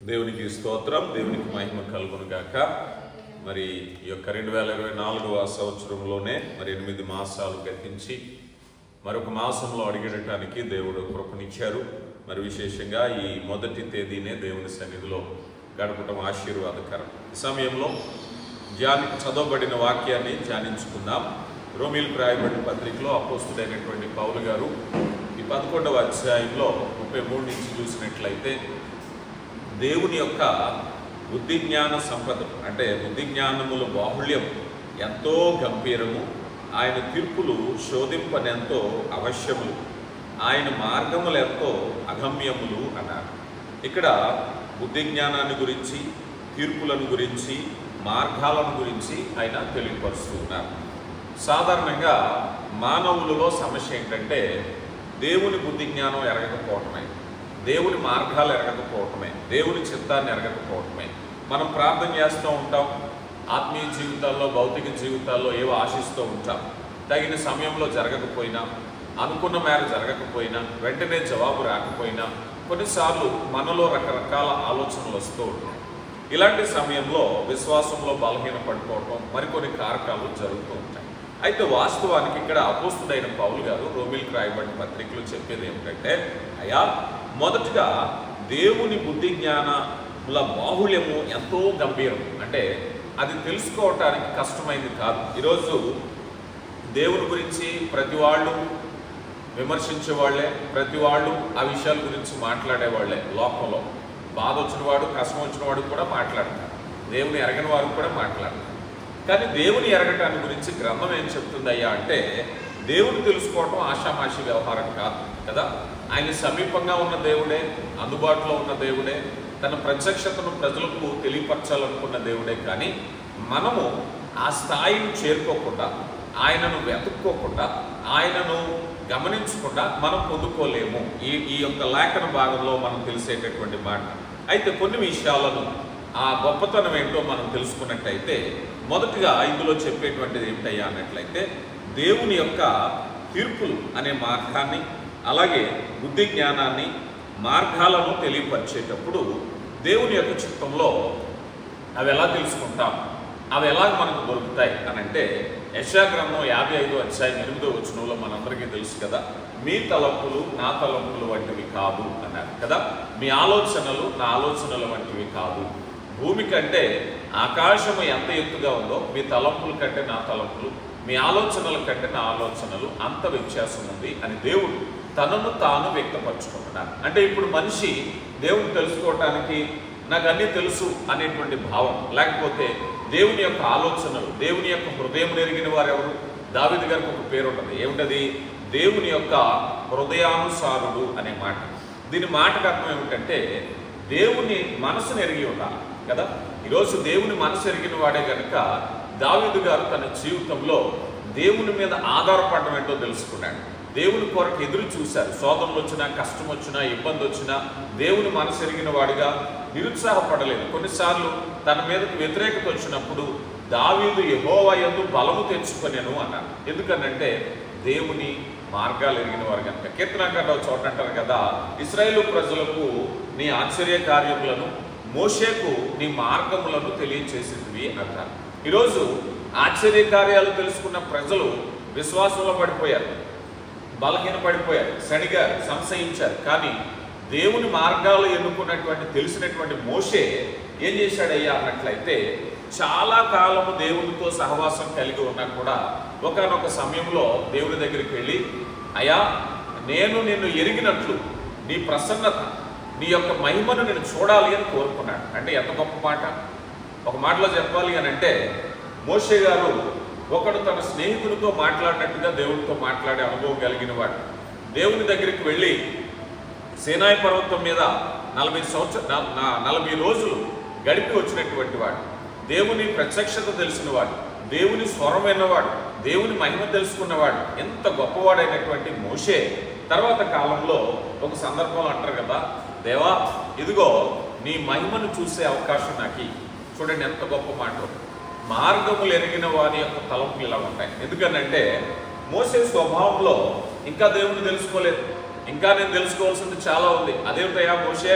దేవునికి స్తోత్రం, దేవునికి మహిమ కలుగును గాక. మరి ఈ యొక్క 2024వ సంవత్సరంలోనే మరి 8 మాసాలు గతించి మరొక మాసంలో అడిగడానికి దేవుడు కృపనిచ్చారు. మరి విశేషంగా ఈ మొదటి తేదీనే దేవుని సన్నిధిలో గడపటం ఆశీర్వాదకరం. ఈ సమయంలో చదవబడిన వాక్యాన్ని ధ్యానించుకుందాం. రోమీయులకు రాయబడిన పత్రికలో అపోస్తుడైనటువంటి పౌలు గారు ఈ 11వ అధ్యాయంలో 33 నుంచి చూసినట్లయితే దేవుని యొక్క బుద్ధి జ్ఞాన సంపద అంటే బుద్ధి జ్ఞానముల బాహుళ్యం ఎంతో గంభీరము, ఆయన తీర్పులు శోధింపనెంతో అవశ్యములు, ఆయన మార్గములు ఎంతో అగమ్యములు అన్నారు. ఇక్కడ బుద్ధి జ్ఞానాన్ని గురించి, తీర్పులను గురించి, మార్గాలను గురించి ఆయన తెలియపరుస్తూ ఉన్నారు. సాధారణంగా మానవులలో సమస్య ఏంటంటే దేవుని బుద్ధి జ్ఞానం ఎరగకపోవటమే, దేవుని మార్గాలు ఎరగకపోవటమే, దేవుని చిత్తాన్ని ఎరగకపోవటమే. మనం ప్రార్థన చేస్తూ ఉంటాం, ఆత్మీయ జీవితాల్లో భౌతిక జీవితాల్లో ఏవో ఆశిస్తూ ఉంటాం. తగిన సమయంలో జరగకపోయినా, అనుకున్న మేర జరగకపోయినా, వెంటనే జవాబు రాకపోయినా కొన్నిసార్లు మనలో రకరకాల ఆలోచనలు వస్తూ ఉంటాయి. ఇలాంటి సమయంలో విశ్వాసంలో బలహీన పడిపోవటం మరికొన్ని కారకాలు జరుగుతూ ఉంటాయి. అయితే వాస్తవానికి ఇక్కడ అపోస్తుడైన పౌలు గారు రోమీయులకు రాయబడిన పత్రికలో చెప్పేది ఏమిటంటే, అయ్యా మొదటిగా దేవుని బుద్ధి జ్ఞానముల బాహుళ్యము ఎంతో గంభీరం, అంటే అది తెలుసుకోవటానికి కష్టమైంది కాదు. ఈరోజు దేవుని గురించి ప్రతి వాళ్ళు విమర్శించే వాళ్ళే, ప్రతి వాళ్ళు ఆ విషయాల గురించి మాట్లాడేవాళ్లే. లోకంలో బాధ వచ్చినవాడు, కష్టం వచ్చినవాడు కూడా మాట్లాడతారు, దేవుని ఎరగని వారు కూడా మాట్లాడతారు. కానీ దేవుని ఎరగటాన్ని గురించి గ్రంథం ఏం చెప్తుందయ్యా అంటే, దేవుని తెలుసుకోవటం ఆషామాషి వ్యవహారం కాదు కదా. ఆయన సమీపంగా ఉన్న దేవుడే, అందుబాటులో ఉన్న దేవుడే, తన ప్రత్యక్షతను ప్రజలకు తెలియపరచాలనుకున్న దేవుడే. కానీ మనము ఆ స్థాయిని చేరుకోకుండా, ఆయనను వెతుక్కోకుండా, ఆయనను గమనించకుండా మనం పొందుకోలేము. ఈ యొక్క లేఖన భాగంలో మనం తెలిసేటటువంటి మాట. అయితే కొన్ని విషయాలను, ఆ గొప్పతనం ఏంటో మనం తెలుసుకున్నట్టయితే, మొదటిగా ఇందులో చెప్పేటువంటిది ఏమిటయ్యా అన్నట్లయితే, దేవుని యొక్క తీర్పులు అనే మార్గాన్ని, అలాగే బుద్ధి జ్ఞానాన్ని, మార్గాలను తెలియపరిచేటప్పుడు దేవుని యొక్క చిత్తంలో అవి ఎలా తెలుసుకుంటాం, అవి ఎలా మనకు దొరుకుతాయి అని అంటే, యెషయా గ్రంథం 55వ అధ్యాయం 8వ వచనంలో మనందరికీ తెలుసు కదా, మీ తలంపులు నా తలంపులు వంటివి కాదు అన్నారు కదా. మీ ఆలోచనలు నా ఆలోచనల వంటివి కాదు. భూమి కంటే ఆకాశము ఎంత ఎత్తుగా ఉందో మీ తలంపుల కంటే నా తలంపులు, మీ ఆలోచనల కంటే నా ఆలోచనలు అంత వ్యత్యాసం ఉంది అని దేవుడు తనను తాను వ్యక్తపరచుకుంటున్నాడు. అంటే ఇప్పుడు మనిషి దేవుని తెలుసుకోవటానికి నాకు అన్నీ తెలుసు అనేటువంటి భావం, లేకపోతే దేవుని యొక్క ఆలోచనలు, దేవుని యొక్క హృదయం ఎరిగిన వారు ఎవరు? దావీదు గారికి ఒక పేరు ఉంటుంది, ఏమిటది? దేవుని యొక్క హృదయానుసారుడు అనే మాట. దీని మాటకు అర్థం ఏమిటంటే దేవుని మనసును ఎరిగి ఉండాలి కదా. ఈరోజు దేవుని మనసు ఎరిగిన వాడే కనుక దావీదు గారు తన జీవితంలో దేవుని మీద ఆధారపడడం ఏంటో తెలుసుకున్నాడు. దేవుని కొరకు ఎదురు చూశారు. శోధనలు వచ్చినా, కష్టం వచ్చినా, ఇబ్బంది వచ్చినా దేవుని మనసు ఎరిగిన వాడిగా నిరుత్సాహపడలేదు. కొన్నిసార్లు తన మీదకి వ్యతిరేకత వచ్చినప్పుడు దావీదు యెహోవా యందు బలము తెచ్చుకొనెను అన్నాడు. ఎందుకనంటే దేవుని మార్గాలు ఎరిగిన వారు కనుక. కీర్తనాకారుడు చోట అంటారు కదా, ఇశ్రాయేలు ప్రజలకు నీ ఆశ్చర్య కార్యములను, మోషేకు నీ మార్గములను తెలియచేసింది అంటారు. ఈరోజు ఆశ్చర్య కార్యాలు తెలుసుకున్న ప్రజలు విశ్వాసంలో పడిపోయారు, బలహీన పడిపోయారు, సడిగారు, సంశయించారు. కానీ దేవుని మార్గాలు ఎన్నుకున్నటువంటి తెలిసినటువంటి మోషే ఏం చేశాడయ్యా అన్నట్లయితే, చాలా కాలము దేవునితో సహవాసం కలిగి ఉన్నా కూడా ఒకానొక సమయంలో దేవుని దగ్గరికి వెళ్ళి, అయ్యా నేను నిన్ను ఎరిగినట్లు నీ ప్రసన్నత, నీ యొక్క మహిమను నేను చూడాలి అని కోరుకున్నాడు. అంటే ఎంత గొప్ప మాట. ఒక మాటలో చెప్పాలి అని అంటే, మోషే గారు ఒకడు తన స్నేహితుడితో మాట్లాడినట్టుగా దేవుడితో మాట్లాడే అనుభవం కలిగిన వాడు. దేవుని దగ్గరికి వెళ్ళి సీనాయి పర్వతం మీద 40 రోజులు గడిపి వచ్చినటువంటి వాడు, దేవుని ప్రత్యక్షత తెలిసిన వాడు, దేవుని స్వరం విన్నవాడు, దేవుని మహిమ తెలుసుకున్నవాడు, ఎంత గొప్పవాడైనటువంటి మోషే తర్వాత కాలంలో ఒక సందర్భంలో అంటారు కదా, దేవా ఇదిగో నీ మహిమను చూసే అవకాశం నాకు. చూడండి ఎంత గొప్ప మాట. మార్గములు ఎరిగిన వారి యొక్క తలంపులు ఇలా ఉంటాయి. ఎందుకనంటే మోసే స్వభావంలో ఇంకా దేవుని తెలుసుకోలేదు, ఇంకా నేను తెలుసుకోవాల్సింది చాలా ఉంది. అదేమిటయ్యా మోషే,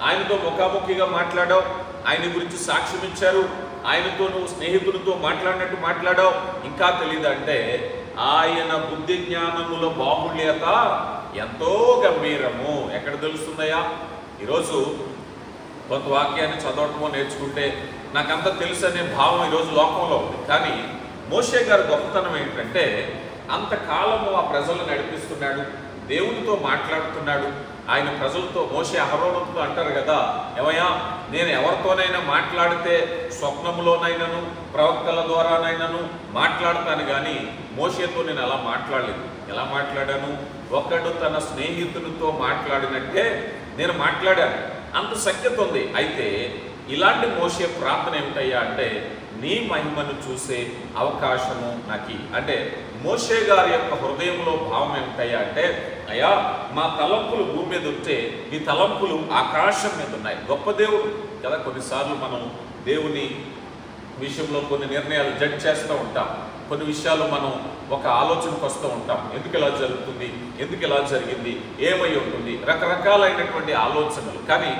ఆయనతో ముఖాముఖిగా మాట్లాడావు, ఆయన గురించి సాక్ష్యం ఇచ్చారు, ఆయనతో నువ్వు స్నేహితులతో మాట్లాడినట్టు మాట్లాడావు, ఇంకా తెలియదంటే ఆయన బుద్ధి జ్ఞానముల బాహుళ్యత ఎంతో గంభీరము. ఎక్కడ తెలుస్తుందయ్యా? ఈరోజు కొంత వాక్యాన్ని చదవటమో నేర్చుకుంటే నాకంతా తెలుసు అనే భావం ఈరోజు లోకంలో ఉంది. కానీ మోషే గారి గొప్పతనం ఏంటంటే అంతకాలము ఆ ప్రజలను నడిపిస్తున్నాడు, దేవునితో మాట్లాడుతున్నాడు. ఆయన ప్రజలతో మోషే అహరోనుతో అంటారు కదా, ఏమయ్యా నేను ఎవరితోనైనా మాట్లాడితే స్వప్నంలోనైనాను ప్రవక్తల ద్వారానైనాను మాట్లాడతాను, కానీ మోషేతో నేను అలా మాట్లాడలేదు. ఎలా మాట్లాడాను? ఒకడు తన స్నేహితునితో మాట్లాడినట్టే నేను మాట్లాడాను. అంత సఖ్యత ఉంది. అయితే ఇలాంటి మోషే ప్రార్థన ఏమిటయ్యా అంటే నీ మహిమను చూసే అవకాశము నాకు. అంటే మోషే గారి యొక్క హృదయంలో భావం ఏమిటయ్యా అంటే అయ్యా మా తలంపులు భూమి మీద ఉంటే నీ తలంపులు ఆకాశం మీద ఉన్నాయి. గొప్ప దేవుడు కదా. కొన్నిసార్లు మనం దేవుని విషయంలో కొన్ని నిర్ణయాలు జడ్జ్ చేస్తూ ఉంటాం, కొన్ని విషయాలు మనం ఒక ఆలోచనకు వస్తూ ఉంటాం. ఎందుకు ఇలా జరుగుతుంది, ఎందుకు ఇలా జరిగింది, ఏమై ఉంటుంది, రకరకాలైనటువంటి ఆలోచనలు. కానీ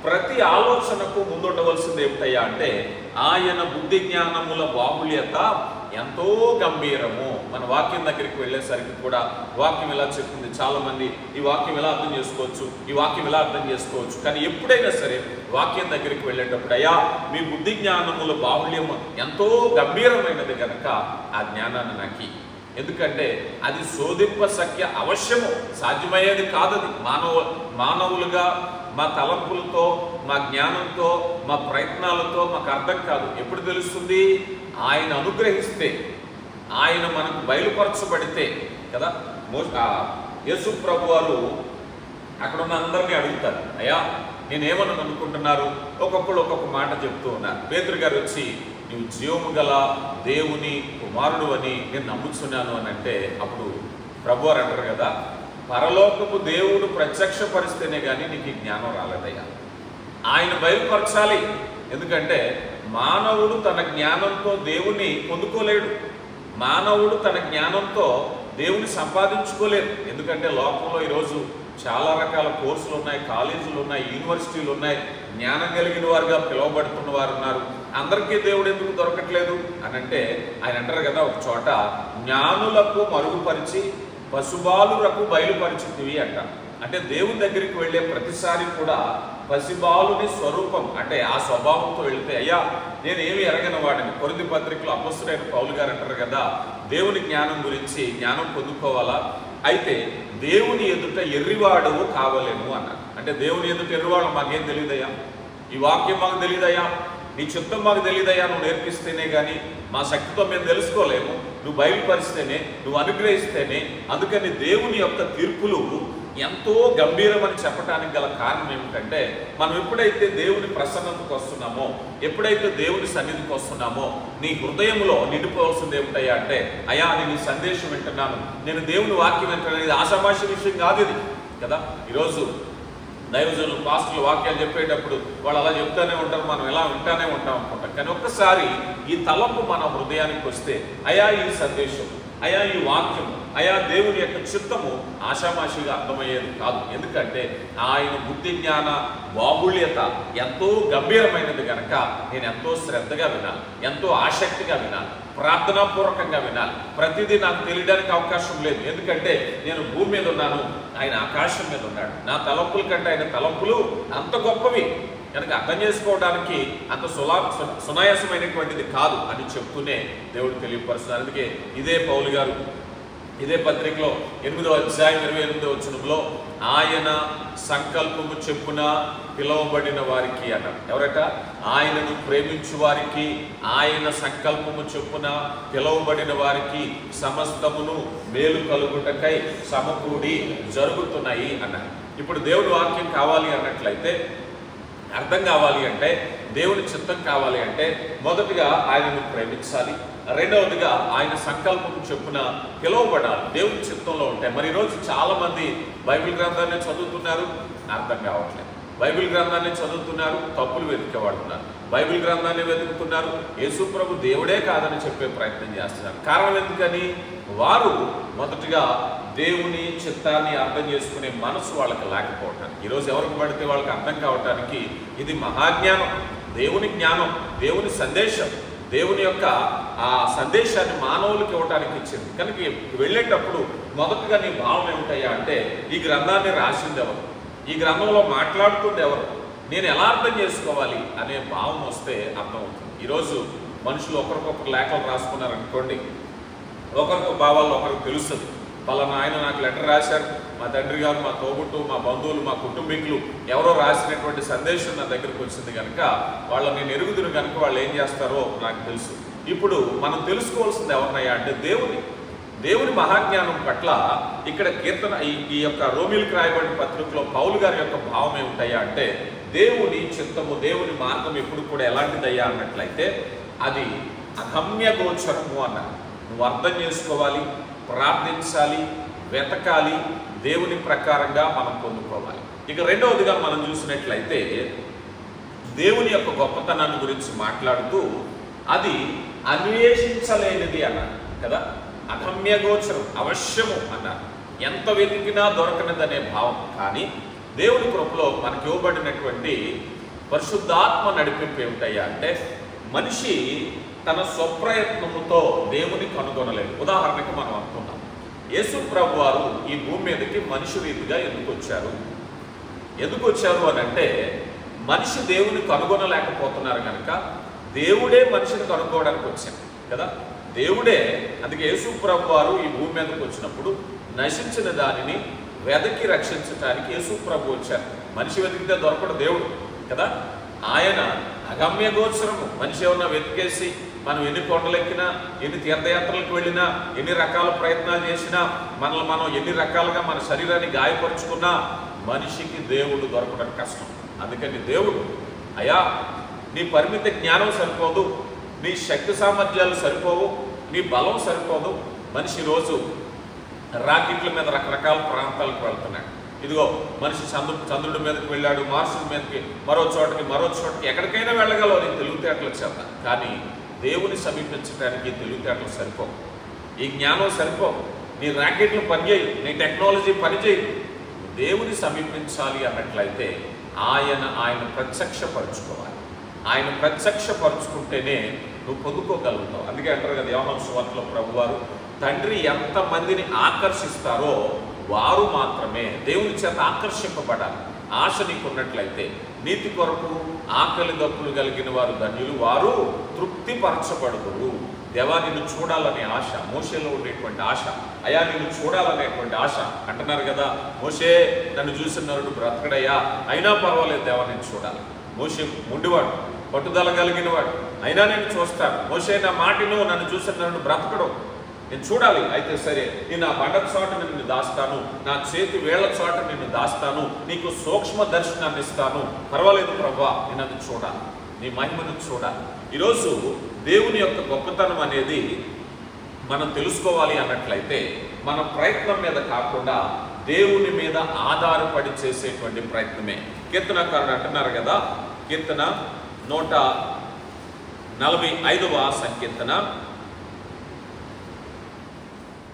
ప్రతి ఆలోచనకు ముందుండవలసింది ఏమిటయ్యా అంటే ఆయన బుద్ధి జ్ఞానముల బాహుళ్యత ఎంతో గంభీరము. మన వాక్యం దగ్గరికి వెళ్ళేసరికి కూడా వాక్యం ఎలా చెప్తుంది, చాలామంది ఈ వాక్యం ఎలా అర్థం చేసుకోవచ్చు, ఈ వాక్యం ఎలా అర్థం చేసుకోవచ్చు. కానీ ఎప్పుడైనా సరే వాక్యం దగ్గరికి వెళ్ళేటప్పుడు అయ్యా మీ బుద్ధి జ్ఞానముల బాహుళ్యం ఎంతో గంభీరమైనది కనుక ఆ జ్ఞానాన్ని నాకు. ఎందుకంటే అది శోధింప సఖ్య అవశ్యము, సాధ్యమయ్యేది కాదది. మానవులుగా మా తలంపులతో, మా జ్ఞానంతో, మా ప్రయత్నాలతో మాకు అర్థం కాదు. ఎప్పుడు తెలుస్తుంది? ఆయన అనుగ్రహిస్తే, ఆయన మనకు బయలుపరచబడితే కదా. యేసు ప్రభు వారు అక్కడ ఉన్న అందరినీ అడుగుతారు, అయ్యా నేనేమని అనుకుంటున్నారు? ఒక్కొక్కరు ఒక్కొక్క మాట చెప్తూ ఉన్నారు. పేతురు గారు వచ్చి నువ్వు జీవము గల దేవుని కుమారుడు అని నేను నమ్ముతున్నాను అని అంటే అప్పుడు ప్రభు వారు అంటారు కదా, పరలోకపు దేవుడు ప్రత్యక్షపరిస్తేనే కానీ నీకు జ్ఞానం రాలేదయ్యా. ఆయన బయలుపరచాలి. ఎందుకంటే మానవుడు తన జ్ఞానంతో దేవుని పొందుకోలేడు, మానవుడు తన జ్ఞానంతో దేవుని సంపాదించుకోలేడు. ఎందుకంటే లోకంలో ఈరోజు చాలా రకాల కోర్సులు ఉన్నాయి, కాలేజీలు ఉన్నాయి, యూనివర్సిటీలు ఉన్నాయి, జ్ఞానం కలిగిన వారుగా పిలువబడుతున్న వారు ఉన్నారు. అందరికీ దేవుడు ఎందుకు దొరకట్లేదు అని అంటే ఆయన అంటారు కదా ఒక చోట, జ్ఞానులకు మరుగుపరిచి పశుబాలులకు బయలుపరిచితివి అంట. అంటే దేవుని దగ్గరికి వెళ్ళే ప్రతిసారి కూడా పసిబాలుని స్వరూపం అంటే ఆ స్వభావంతో వెళితే అయ్యా నేనేమి ఎరగని వాడిని. కొరింథీ పత్రికలో అపొస్తలుడైన పౌలు గారు అంటారు కదా, దేవుని జ్ఞానం గురించి జ్ఞానం పొందుకోవాలా, అయితే దేవుని ఎదుట ఎర్రివాడవు కావలేము అన్నారు. అంటే దేవుని ఎదుట ఎర్రివాడు మాకేం తెలియదయ్యా, ఈ వాక్యం మాకు తెలియదయ్యా, నీ చిత్తం మాకు తెలియదయ్యా, నువ్వు నేర్పిస్తేనే కానీ మా శక్తితో మేము తెలుసుకోలేము, నువ్వు బయలుపరిస్తేనే, నువ్వు అనుగ్రహిస్తేనే. అందుకని దేవుని యొక్క తీర్పులు ఎంతో గంభీరమని చెప్పడానికి గల కారణం ఏమిటంటే మనం ఎప్పుడైతే దేవుని ప్రసన్నతకు వస్తున్నామో, ఎప్పుడైతే దేవుని సన్నిధికి వస్తున్నామో నీ హృదయంలో నిండిపోవాల్సింది ఏమిటయ్యా అంటే అయ్యా నేను ఈ సందేశం వింటున్నాను, నేను దేవుని వాక్యం వింటున్నాను. ఇది ఆషామాషి విషయం కాదు ఇది కదా. ఈరోజు దైవజనులు పాస్టర్లు వాక్యాలు చెప్పేటప్పుడు వాళ్ళు అలా చెప్తానే ఉంటారు, మనం ఎలా వింటానే ఉంటాం అనుకుంటాం. కానీ ఒక్కసారి ఈ తలంపు మన హృదయానికి వస్తే అయా ఈ సందేశం, అయా ఈ వాక్యం, అయా దేవుని యొక్క చిత్తము ఆషామాషిగా అర్థమయ్యేది కాదు. ఎందుకంటే ఆయన బుద్ధి జ్ఞాన బాహుళ్యత ఎంతో గంభీరమైనది కనుక నేను ఎంతో శ్రద్ధగా వినాలి, ఎంతో ఆసక్తిగా వినాలి, ప్రార్థనాపూర్వకంగా వినాలి. ప్రతిదీ నాకు తెలియడానికి అవకాశం లేదు. ఎందుకంటే నేను భూమి మీద ఉన్నాను, ఆయన ఆకాశం మీద ఉన్నాడు. నా తలంపుల కంటే ఆయన తలంపులు అంత గొప్పవి కనుక అర్థం చేసుకోవడానికి అంత సునాయాసమైనటువంటిది కాదు అని చెప్తూనే దేవుడు తెలియపరుస్తున్నారు. అందుకే ఇదే పౌలు గారు ఇదే పత్రికలో 8వ అధ్యాయం 28వ వచనంలో ఆయన సంకల్పము చెప్పున పిలువబడిన వారికి అన్నారు. ఎవరట? ఆయనను ప్రేమించు వారికి, ఆయన సంకల్పము చెప్పున పిలువబడిన వారికి సమస్తమును మేలు కలుగుటకై సమకూడి జరుగుతున్నాయి అన్నారు. ఇప్పుడు దేవుడి వాక్యం కావాలి అన్నట్లయితే, అర్థం కావాలి అంటే, దేవుని చిత్తం కావాలి అంటే మొదటిగా ఆయనను ప్రేమించాలి, రెండవదిగా ఆయన సంకల్పం చెప్పున పిలువబడాలి, దేవుని చిత్తంలో ఉంటాయి. మరి ఈరోజు చాలా మంది బైబిల్ గ్రంథాన్ని చదువుతున్నారు, అర్థం కావట్లేదు. బైబిల్ గ్రంథాన్ని చదువుతున్నారు, తప్పులు వెతికేవాడుతున్నారు. బైబిల్ గ్రంథాన్ని వెతుకుతున్నారు, యేసు ప్రభు దేవుడే కాదని చెప్పే ప్రయత్నం చేస్తున్నారు. కారణం ఎందుకని? వారు మొదటిగా దేవుని చిత్తాన్ని అర్థం చేసుకునే మనసు వాళ్ళకి లేకపోవటానికి. ఈరోజు ఎవరికి పడితే వాళ్ళకి అర్థం కావటానికి ఇది మహాజ్ఞానం, దేవుని జ్ఞానం, దేవుని సందేశం, దేవుని యొక్క ఆ సందేశాన్ని మానవులకు ఇవ్వటానికి ఇచ్చింది. కనుక వెళ్ళేటప్పుడు మొదటగా నీ భావం ఏమిటయ్యా అంటే, ఈ గ్రంథాన్ని రాసింది ఎవరు, ఈ గ్రంథంలో మాట్లాడుతుంది ఎవరు, నేను ఎలా అర్థం చేసుకోవాలి అనే భావం వస్తే అర్థమవుతుంది. ఈరోజు మనుషులు ఒకరికొకరు లేఖలు రాసుకున్నారనుకోండి, ఒకరికి భావాలు ఒకరికి తెలుస్తుంది. పలానా ఆయన నాకు లెటర్ రాశారు, మా తండ్రి గారు, మా తోబుట్టు, మా బంధువులు, మా కుటుంబీకులు ఎవరో రాసినటువంటి సందేశం నా దగ్గరికి వచ్చింది కనుక వాళ్ళని నేను ఎరుగుదును కనుక వాళ్ళు ఏం చేస్తారో నాకు తెలుసు. ఇప్పుడు మనం తెలుసుకోవాల్సింది ఎవరినయ్యా అంటే దేవుని మహాజ్ఞానం పట్ల ఇక్కడ కీర్తన ఈ యొక్క రోమిలకు రాయబడిన పత్రికలో పౌలు గారి యొక్క భావం ఏమిటయ్యా అంటే, దేవుని చిత్తము, దేవుని మార్గం ఎప్పుడు కూడా ఎలాంటిదయ్యా అన్నట్లయితే అది అగమ్య గోచరము అన్నారు. నువ్వు అర్థం చేసుకోవాలి, ప్రార్థించాలి, వెతకాలి, దేవుని ప్రకారంగా మనం పొందుకోవాలి. ఇక రెండవదిగా మనం చూసినట్లయితే దేవుని యొక్క గొప్పతనాన్ని గురించి మాట్లాడుతూ అది అన్వేషించలేనిది అన్నారు కదా, అగమ్య గోచరం, అవశ్యము అన్నారు, ఎంత వెతికినా దొరకనిదనే భావం. కానీ దేవుని కృపలో మనకి ఇవ్వబడినటువంటి పరిశుద్ధాత్మ నడిపింపు ఏమిటయ్యా అంటే, మనిషి తన స్వప్రయత్నముతో దేవుని కనుగొనలేదు. ఉదాహరణకు మనం అనుకున్నాం, యేసు ప్రభు వారు ఈ భూమి మీదకి మనిషి రీతిగా ఎందుకు వచ్చారు అని అంటే, మనిషి దేవుని కనుగొనలేకపోతున్నారు కనుక దేవుడే మనిషిని కనుక్కోవడానికి వచ్చారు కదా, దేవుడే. అందుకే యేసు ప్రభు వారు ఈ భూమి మీదకి వచ్చినప్పుడు నశించిన దానిని వెదకి రక్షించడానికి యేసు ప్రభు వచ్చారు. మనిషి వెతికితే దొరకడు దేవుడు కదా, ఆయన అగమ్య గోచరము. మనిషి ఏమన్నా వెతికేసి మనం ఎన్ని కొండలెక్కినా, ఎన్ని తీర్థయాత్రలకు వెళ్ళినా, ఎన్ని రకాల ప్రయత్నాలు చేసినా, మనల్ని మనం ఎన్ని రకాలుగా మన శరీరాన్ని గాయపరుచుకున్నా మనిషికి దేవుడు దొరకడం కష్టం. అందుకని దేవుడు, అయ్యా నీ పరిమిత జ్ఞానం సరిపోదు, నీ శక్తి సామర్థ్యాలు సరిపోవు, నీ బలం సరిపోదు. మనిషి రోజు రాకెట్ల మీద రకరకాల ప్రాంతాలకు వెళ్తున్నాడు. ఇదిగో మనిషి చంద్రుడి మీదకి వెళ్ళాడు, మార్సు మీదకి, మరో చోటకి ఎక్కడికైనా వెళ్ళగలవు నీ తెలివితేటలు చేత. కానీ దేవుని సమీపించడానికి తెలివితేటలు సరిపోవు, ఈ జ్ఞానం సరిపోవు, నీ రాకెట్లు పనిచేయి, నీ టెక్నాలజీ పనిచేయి. దేవుని సమీపించాలి అన్నట్లయితే ఆయన ప్రత్యక్షపరుచుకోవాలి. ఆయన ప్రత్యక్షపరుచుకుంటేనే నువ్వు పొందుకోగలుగుతావు. అందుకే అంటారు కదా యోహాను సువార్తలో ప్రభువారు, తండ్రి ఎంతమందిని ఆకర్షిస్తారో వారు మాత్రమే దేవుని చేత ఆకర్షింపబడాలి. ఆశ నీకున్నట్లయితే, నీతి కొరకు ఆకలి దప్పులు కలిగిన వారు ధన్యులు, వారు తృప్తిపరచబడుదురు. దేవా నిన్ను చూడాలనే ఆశ, మోషేలో ఉండేటువంటి ఆశ, అయా నిన్ను చూడాలనేటువంటి ఆశ. అంటున్నారు కదా, మోషే నన్ను చూసిన నరుడు బ్రతకడయ్యా, అయినా పర్వాలేదు దేవా నేను చూడాలి. మోషే ముండివాడు, పట్టుదల కలిగిన వాడు, అయినా నేను చూస్తాను. మోషే నా మాటను నన్ను చూసిన నరుడు బ్రతకడు, నేను చూడాలి. అయితే సరే, నేను నా బండ చోట నిన్ను దాస్తాను, నా చేతి వేళ్ల చోట నిన్ను దాస్తాను, నీకు సూక్ష్మ దర్శనాన్ని ఇస్తాను, పర్వాలేదు ప్రభువా నేను అది చూడాలి, నీ మహిమను చూడాలి. ఈరోజు దేవుని యొక్క గొప్పతనం అనేది మనం తెలుసుకోవాలి అన్నట్లయితే మన ప్రయత్నం మీద కాకుండా దేవుని మీద ఆధారపడి చేసేటువంటి ప్రయత్నమే. కీర్తనకారుడు అంటున్నారు కదా, కీర్తన 145వ సంకీర్తన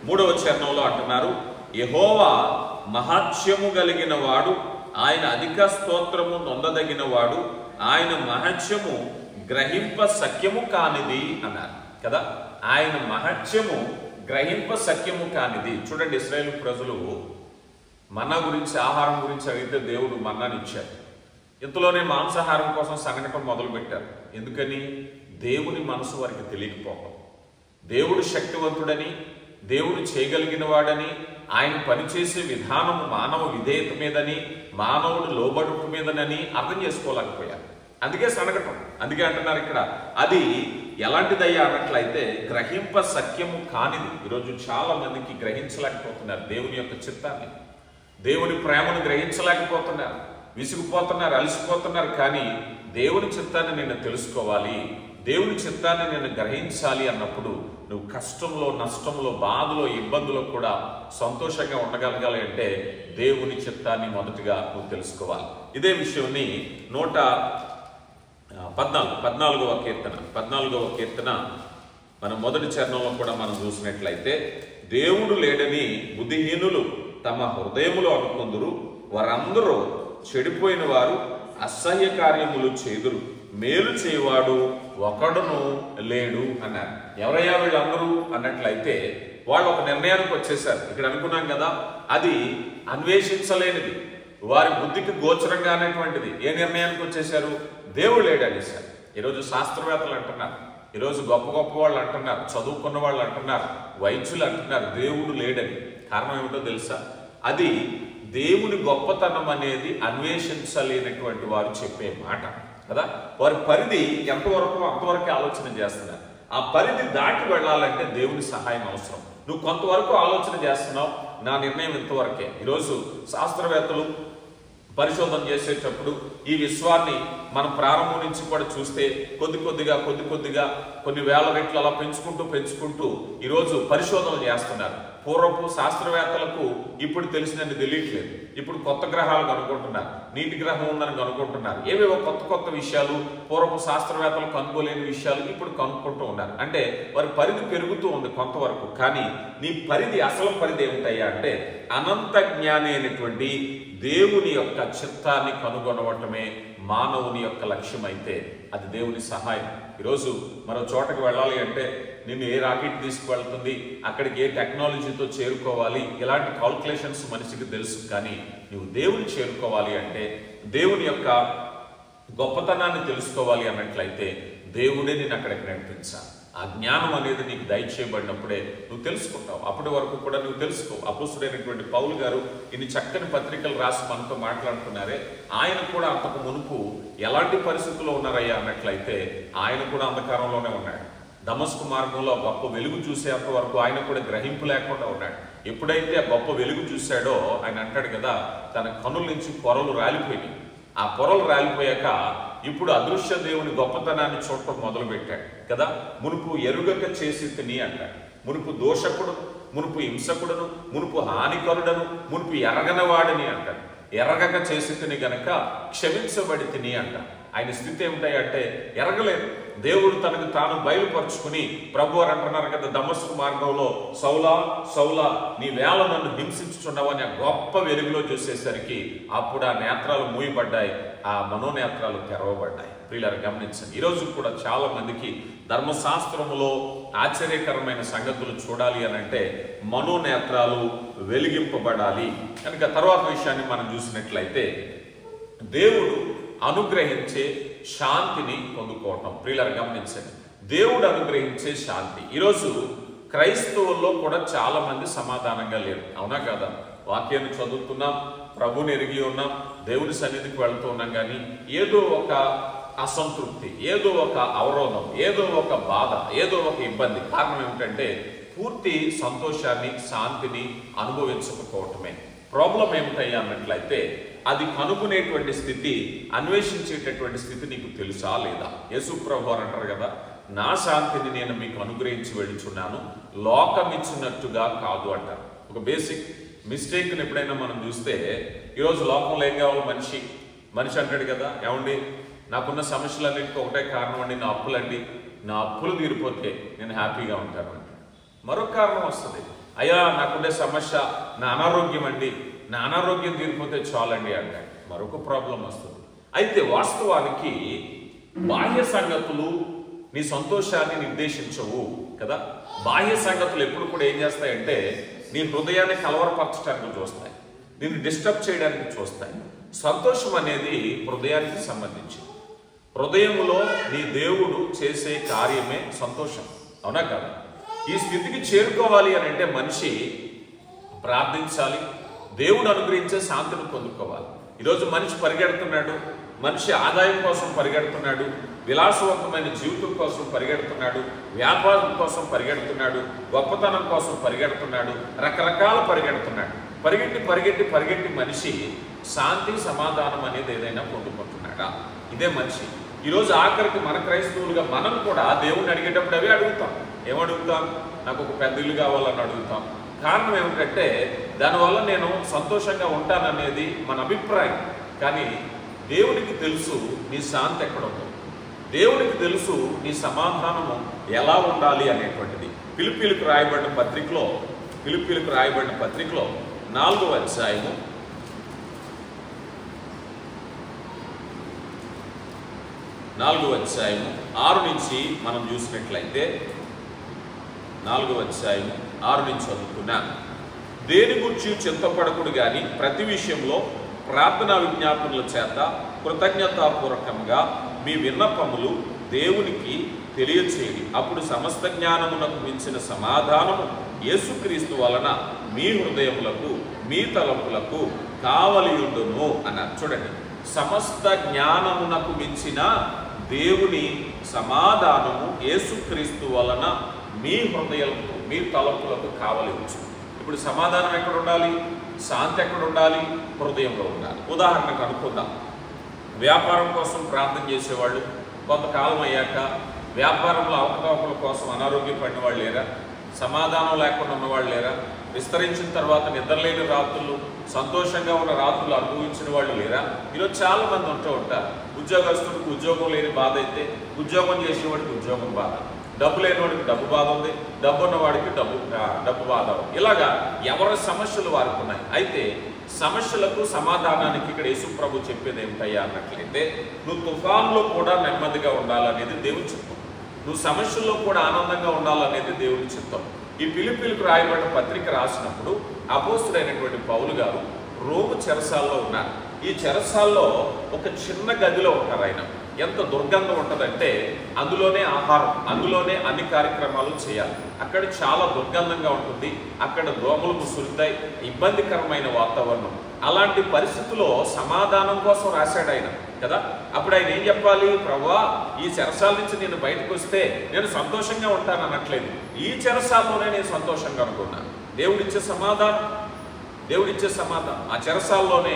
3వ చరణంలో అంటున్నారు, యెహోవా మహాత్మ్యము కలిగిన వాడు, ఆయన అధిక స్తోత్రము నొందదగిన వాడు, ఆయన మహత్యము గ్రహింప సఖ్యము కానిది అన్నారు కదా. ఆయన మహత్యము గ్రహింప సఖ్యము కానిది. చూడండి, ఇశ్రాయేలు ప్రజలు మన్నా గురించి, ఆహారం గురించి అడిగితే దేవుడు మన్నాని ఇచ్చారు. ఇంతలోనే మాంసాహారం కోసం సంఘటన మొదలు పెట్టారు. ఎందుకని? దేవుని మనసు వారికి తెలియకపోవడం. దేవుడు శక్తివంతుడని, దేవుడు చేయగలిగిన వాడని, ఆయన పనిచేసే విధానము మానవ విధేయత మీదని, మానవుడు లోబడుపు మీదనని అర్థం చేసుకోలేకపోయారు. అందుకే సనగటం. అందుకే అంటున్నారు ఇక్కడ, అది ఎలాంటిదయ్యా అన్నట్లయితే గ్రహింప సఖ్యము కానిది. ఈరోజు చాలా మందికి గ్రహించలేకపోతున్నారు దేవుని యొక్క చిత్తాన్ని, దేవుని ప్రేమను గ్రహించలేకపోతున్నారు, విసిగిపోతున్నారు, అలసిపోతున్నారు. కానీ దేవుని చిత్తాన్ని నేను తెలుసుకోవాలి, దేవుని చిత్తాన్ని నేను గ్రహించాలి అన్నప్పుడు నువ్వు కష్టంలో, నష్టంలో, బాధలో, ఇబ్బందులో కూడా సంతోషంగా ఉండగలగాలి అంటే దేవుని చిత్తాన్ని మొదటిగా నువ్వు తెలుసుకోవాలి. ఇదే విషయాన్ని 114వ కీర్తన మన మొదటి చరణంలో కూడా మనం చూసినట్లయితే, దేవుడు లేడని బుద్ధిహీనులు తమ హృదయములో అనుకొందురు, వారందరూ చెడిపోయిన వారు అసహ్య కార్యములు చేదురు, మేలు చేయవాడు ఒకడును లేడు అన్నారు. ఎవరయ్యా వీళ్ళందరూ అన్నట్లయితే వాళ్ళు ఒక నిర్ణయానికి వచ్చేసారు. ఇక్కడ అనుకున్నాం కదా, అది అన్వేషించలేనిది, వారి బుద్ధికి గోచరంగా అనేటువంటిది. ఏ నిర్ణయానికి వచ్చేసారు? దేవుడు లేడు అనేసారు. ఈరోజు శాస్త్రవేత్తలు అంటున్నారు, ఈరోజు గొప్ప గొప్ప వాళ్ళు అంటున్నారు, చదువుకున్న వాళ్ళు అంటున్నారు, వైద్యులు అంటున్నారు దేవుడు లేడని. కారణం ఏమిటో తెలుసా? అది దేవుని గొప్పతనం అనేది అన్వేషించలేనటువంటి వారు చెప్పే మాట కదా. వారి పరిధి ఎంతవరకు అంతవరకే ఆలోచన చేస్తున్నారు. ఆ పరిధి దాటి వెళ్ళాలంటే దేవుని సహాయం అవసరం. నువ్వు కొంతవరకు ఆలోచన చేస్తున్నావు, నా నిర్ణయం ఇంతవరకే. ఈరోజు శాస్త్రవేత్తలు పరిశోధన చేసేటప్పుడు ఈ విశ్వాన్ని మనం ప్రారంభం నుంచి కూడా చూస్తే కొద్ది కొద్దిగా కొన్ని వేల రెట్లు అలా పెంచుకుంటూ ఈరోజు పరిశోధనలు చేస్తున్నారు. పూర్వపు శాస్త్రవేత్తలకు ఇప్పుడు తెలిసినది తెలియట్లేదు. ఇప్పుడు కొత్త గ్రహాలు కనుక్కుంటున్నారు, నీటి గ్రహం ఉందని కనుక్కుంటున్నారు. ఏవేవో కొత్త విషయాలు, పూర్వపు శాస్త్రవేత్తలు కనుగోలేని విషయాలు ఇప్పుడు కనుక్కుంటూ ఉన్నారు. అంటే వారి పరిధి పెరుగుతూ ఉంది కొంతవరకు. కానీ నీ పరిధి, అసలు పరిధి ఏమిటయ్యా అంటే అనంత జ్ఞాని అయినటువంటి దేవుని యొక్క చిత్తాన్ని కనుగొనవటమే మానవుని యొక్క లక్ష్యం అయితే అది దేవుని సహాయం. ఈరోజు మరో చోటకి వెళ్ళాలి అంటే నిన్ను ఏ రాకెట్ తీసుకువెళ్తుంది, అక్కడికి ఏ టెక్నాలజీతో చేరుకోవాలి, ఇలాంటి కాల్కులేషన్స్ మనిషికి తెలుసు. కానీ నువ్వు దేవుని చేరుకోవాలి అంటే, దేవుని యొక్క గొప్పతనాన్ని తెలుసుకోవాలి అన్నట్లయితే దేవుడే నేను అక్కడికి నడిపించాలి. ఆ జ్ఞానం అనేది నీకు దయచేయబడినప్పుడే నువ్వు తెలుసుకుంటావు. అప్పటి వరకు కూడా నువ్వు తెలుసుకో. అపోస్తుడైనటువంటి పౌలు గారు ఇన్ని చక్కని పత్రికలు రాసి మనతో మాట్లాడుతున్నారే, ఆయన కూడా అంతకు మునుపు ఎలాంటి పరిస్థితుల్లో ఉన్నారయ్యా అన్నట్లయితే ఆయన కూడా అంధకారంలోనే ఉన్నాడు. దమస్కు మార్గంలో గొప్ప వెలుగు చూసేంత వరకు ఆయన కూడా గ్రహింపు లేకుండా ఉన్నాడు. ఎప్పుడైతే ఆ గొప్ప వెలుగు చూశాడో ఆయన అంటాడు కదా, తన కనుల నుంచి పొరలు రాలిపోయినాయి. ఆ పొరలు రాలిపోయాక ఇప్పుడు అదృశ్య దేవుని గొప్పతనాన్ని చూడటం మొదలు పెట్టాడు కదా. మునుపు ఎరుగక చేసి తిని అంటాడు, మునుపు దోషకుడు, మునుపు హింసకుడును, మునుపు హానికరుడను, మునుపు ఎరగనవాడిని అంటాడు. ఎరగక చేసి తిని గనక క్షమించబడి తిని అంటాడు. ఆయన స్థితి ఏమిటాయంటే ఎరగలేదు. దేవుడు తనకు తాను బయలుపరుచుకుని ప్రభు వారు అంటున్నారు కదా దమస్కు మార్గంలో, సౌలా సౌలా నీ వేళ నన్ను హింసించుచున్నావని ఆ గొప్ప వెలుగులో చూసేసరికి అప్పుడు ఆ నేత్రాలు మూయబడ్డాయి, ఆ మనోనేత్రాలు తెరవబడ్డాయి. ప్రియులారా గమనించండి, ఈరోజు కూడా చాలా మందికి ధర్మశాస్త్రములో ఆశ్చర్యకరమైన సంగతులు చూడాలి అని అంటే మనోనేత్రాలు వెలిగింపబడాలి. కనుక తర్వాత విషయాన్ని మనం చూసినట్లయితే దేవుడు అనుగ్రహించే శాంతిని పొందుకోవటం. ప్రియులారా గమనించండి, దేవుడు అనుగ్రహించే శాంతి. ఈరోజు క్రైస్తవుల్లో కూడా చాలా మంది సమాధానంగా లేరు, అవునా కదా? వాక్యాన్ని చదువుతున్నాం, ప్రభుని ఎరిగి ఉన్నాం, దేవుని సన్నిధికి వెళ్తూ ఉన్నాం, కానీ ఏదో ఒక అసంతృప్తి, ఏదో ఒక అవరోధం, ఏదో ఒక బాధ, ఏదో ఒక ఇబ్బంది. కారణం ఏమిటంటే పూర్తి సంతోషాన్ని, శాంతిని అనుభవించకపోవటమే. ప్రాబ్లం ఏమిటయ్యా అన్నట్లయితే అది కనుగొనేటువంటి స్థితి, అన్వేషించేటటువంటి స్థితి నీకు తెలుసా లేదా? యేసు ప్రభు వారు అంటారు కదా, నా శాంతిని నేను మీకు అనుగ్రహించి వెళ్ళుచున్నాను, లోకం ఇచ్చినట్టుగా కాదు అంటారు. ఒక బేసిక్ మిస్టేక్ని ఎప్పుడైనా మనం చూస్తే, ఈరోజు లోకంలో ఏం కావాలి? మనిషి అంటాడు కదా, ఏమండి నాకున్న సమస్యలన్నింటికి ఒకటే కారణం అండి నా అప్పులండి, నా అప్పులు తీరిపోతే నేను హ్యాపీగా ఉంటాను అంటాడు. మరొక కారణం వస్తుంది, అయ్యా నాకుండే సమస్య నా అనారోగ్యం అండి, నా అనారోగ్యం తీరిపోతే చాలండి అంటాడు. మరొక ప్రాబ్లం వస్తుంది. అయితే వాస్తవానికి బాహ్య సంగతులు నీ సంతోషాన్ని నిర్దేశించవు కదా. బాహ్య సంగతులు ఎప్పుడు కూడా ఏం చేస్తాయంటే నీ హృదయాన్ని కలవరపరచడానికి చూస్తాయి, నిన్ను డిస్టర్బ్ చేయడానికి చూస్తాయి. సంతోషం అనేది హృదయానికి సంబంధించింది. హృదయములో నీ దేవుడు చేసే కార్యమే సంతోషం, అవునా కదా? ఈ స్థితికి చేరుకోవాలి అని అంటే మనిషి ప్రార్థించాలి, దేవుడు అనుగ్రహించే శాంతిని పొందుకోవాలి. ఈరోజు మనిషి పరిగెడుతున్నాడు, మనిషి ఆదాయం కోసం పరిగెడుతున్నాడు, విలాసవంతమైన జీవితం కోసం పరిగెడుతున్నాడు, వ్యాపారం కోసం పరిగెడుతున్నాడు, గొప్పతనం కోసం పరిగెడుతున్నాడు, రకరకాల పరిగెడుతున్నాడు. పరిగెట్టి మనిషి శాంతి సమాధానం అనేది ఏదైనా పొందుకుంటున్నాడా? ఇదే మనిషి. ఈరోజు ఆఖరికి మన క్రైస్తవులుగా మనం కూడా దేవుణ్ణి అడిగేటప్పుడు అవే అడుగుతాం. ఏమడుగుతాం? నాకు ఒక పెద్ద ఇల్లు కావాలని అడుగుతాం. కారణం ఏమిటంటే దానివల్ల నేను సంతోషంగా ఉంటాననేది మన అభిప్రాయం. కానీ దేవునికి తెలుసు నీ శాంతి ఎక్కడ ఉందో, దేవునికి తెలుసు నీ సమాధానము ఎలా ఉండాలి అనేటువంటిది. ఫిలిప్పీలకు రాయబడిన పత్రికలో 4వ అధ్యాయము 6 నుంచి మనం చూసినట్లయితే 4వ అధ్యాయము 6 నుంచి చదువుకున్నాను. దేని గురించి చింతపడకుడు గాని ప్రతి విషయంలో ప్రార్థనా విజ్ఞాపనల చేత కృతజ్ఞతాపూర్వకంగా మీ విన్నపములు దేవునికి తెలియచేయండి. అప్పుడు సమస్త జ్ఞానమునకు మించిన సమాధానము యేసుక్రీస్తు వలన మీ హృదయములకు మీ తలంపులకు కావలియుండును అన్నారు. చూడండి, సమస్త జ్ఞానమునకు మించిన దేవుని సమాధానము యేసుక్రీస్తు వలన మీ హృదయాలకు మీ తలంపులకు కావలి ఉంచు. ఇప్పుడు సమాధానం ఎక్కడ ఉండాలి? శాంతి ఎక్కడ ఉండాలి? హృదయంలో ఉండాలి. ఉదాహరణకు అనుకుందాం, వ్యాపారం కోసం ప్రార్థన చేసేవాళ్ళు కొంతకాలం అయ్యాక వ్యాపారంలో అవకతవకల కోసం అనారోగ్యపడిన వాళ్ళు లేరా? సమాధానం లేకుండా ఉన్నవాళ్ళు లేరా? విస్తరించిన తర్వాత నిద్రలేని రాత్రులు, సంతోషంగా ఉన్న రాత్రులు అనుభవించిన వాళ్ళు లేరా? ఈరోజు చాలా మంది ఉంటూ ఉంటారు. ఉద్యోగస్తుడికి ఉద్యోగం లేని బాధ అయితే ఉద్యోగం చేసేవాడికి ఉద్యోగం బాధ, డబ్బు లేనివాడికి డబ్బు బాధ ఉంది, డబ్బు ఉన్నవాడికి డబ్బు బాధ ఉంది. ఇలాగా ఎవరి సమస్యలు వారికి ఉన్నాయి. అయితే సమస్యలకు సమాధానానికి ఇక్కడ యేసు ప్రభు చెప్పేది ఏమిటయ్యా అన్నట్లయితే, నువ్వు తుఫాన్లో కూడా నెమ్మదిగా ఉండాలనేది దేవుని చిత్తం, నువ్వు సమస్యల్లో కూడా ఆనందంగా ఉండాలనేది దేవుని చిత్తం. ఈ ఫిలిప్పీలకు రాయబడిన పత్రిక రాసినప్పుడు అపోస్తుడైనటువంటి పౌలు గారు రోము చెరసాల్లో ఉన్నారు. ఈ చెరసాల్లో ఒక చిన్న గదిలో ఉంటారు ఆయన. ఎంత దుర్గంధం ఉంటుందంటే అందులోనే ఆహారం, అందులోనే అన్ని కార్యక్రమాలు చేయాలి. అక్కడ చాలా దుర్గంధంగా ఉంటుంది, అక్కడ దోమలు ముసురుతాయి, ఇబ్బందికరమైన వాతావరణం. అలాంటి పరిస్థితుల్లో సమాధానం కోసం రాశాడు ఆయన కదా. అప్పుడు ఆయన ఏం చెప్పాలి? ప్రభువా, ఈ చెరసాల నుంచి నేను బయటకు వస్తే నేను సంతోషంగా ఉంటాను అనట్లేదు. ఈ చెరసాల్లోనే నేను సంతోషంగా అనుకున్నాను. దేవుడిచ్చే సమాధానం ఆ చెరసాల్లోనే,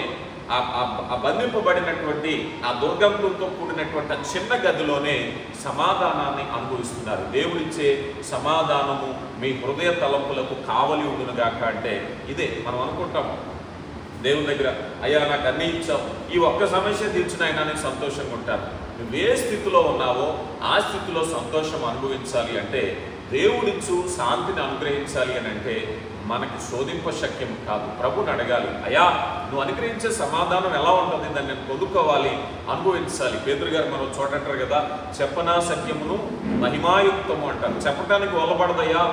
ఆ బంధింపబడినటువంటి ఆ దుర్గంధంతో కూడినటువంటి ఆ చిన్న గదిలోనే సమాధానాన్ని అనుభవిస్తున్నారు. దేవుడిచ్చే సమాధానము మీ హృదయ తలంపులకు కావలి ఉండునుగాక అంటే ఇదే. మనం అనుకుంటాం దేవుని దగ్గర, అయ్యా నాకు అన్నీ ఇచ్చావు, ఈ ఒక్క సమస్య తీర్చిన అయినా నేను సంతోషంగా ఉంటాను. నువ్వే స్థితిలో ఉన్నావో ఆ స్థితిలో సంతోషం అనుభవించాలి అంటే, దేవుడిచ్చు శాంతిని అనుగ్రహించాలి అని అంటే మనకి శోధింప శక్యం కాదు. ప్రభుని అడగాలి, అయ్యా నువ్వు అనుగ్రహించే సమాధానం ఎలా ఉంటుంది, దాన్ని నేను పొందుకోవాలి, అనుభవించాలి. పేతురు గారు మనం చోట అంటారు కదా, చెప్పనా సత్యమును మహిమాయుక్తము అంటారు. చెప్పడానికి వల్లబడదయ్యా,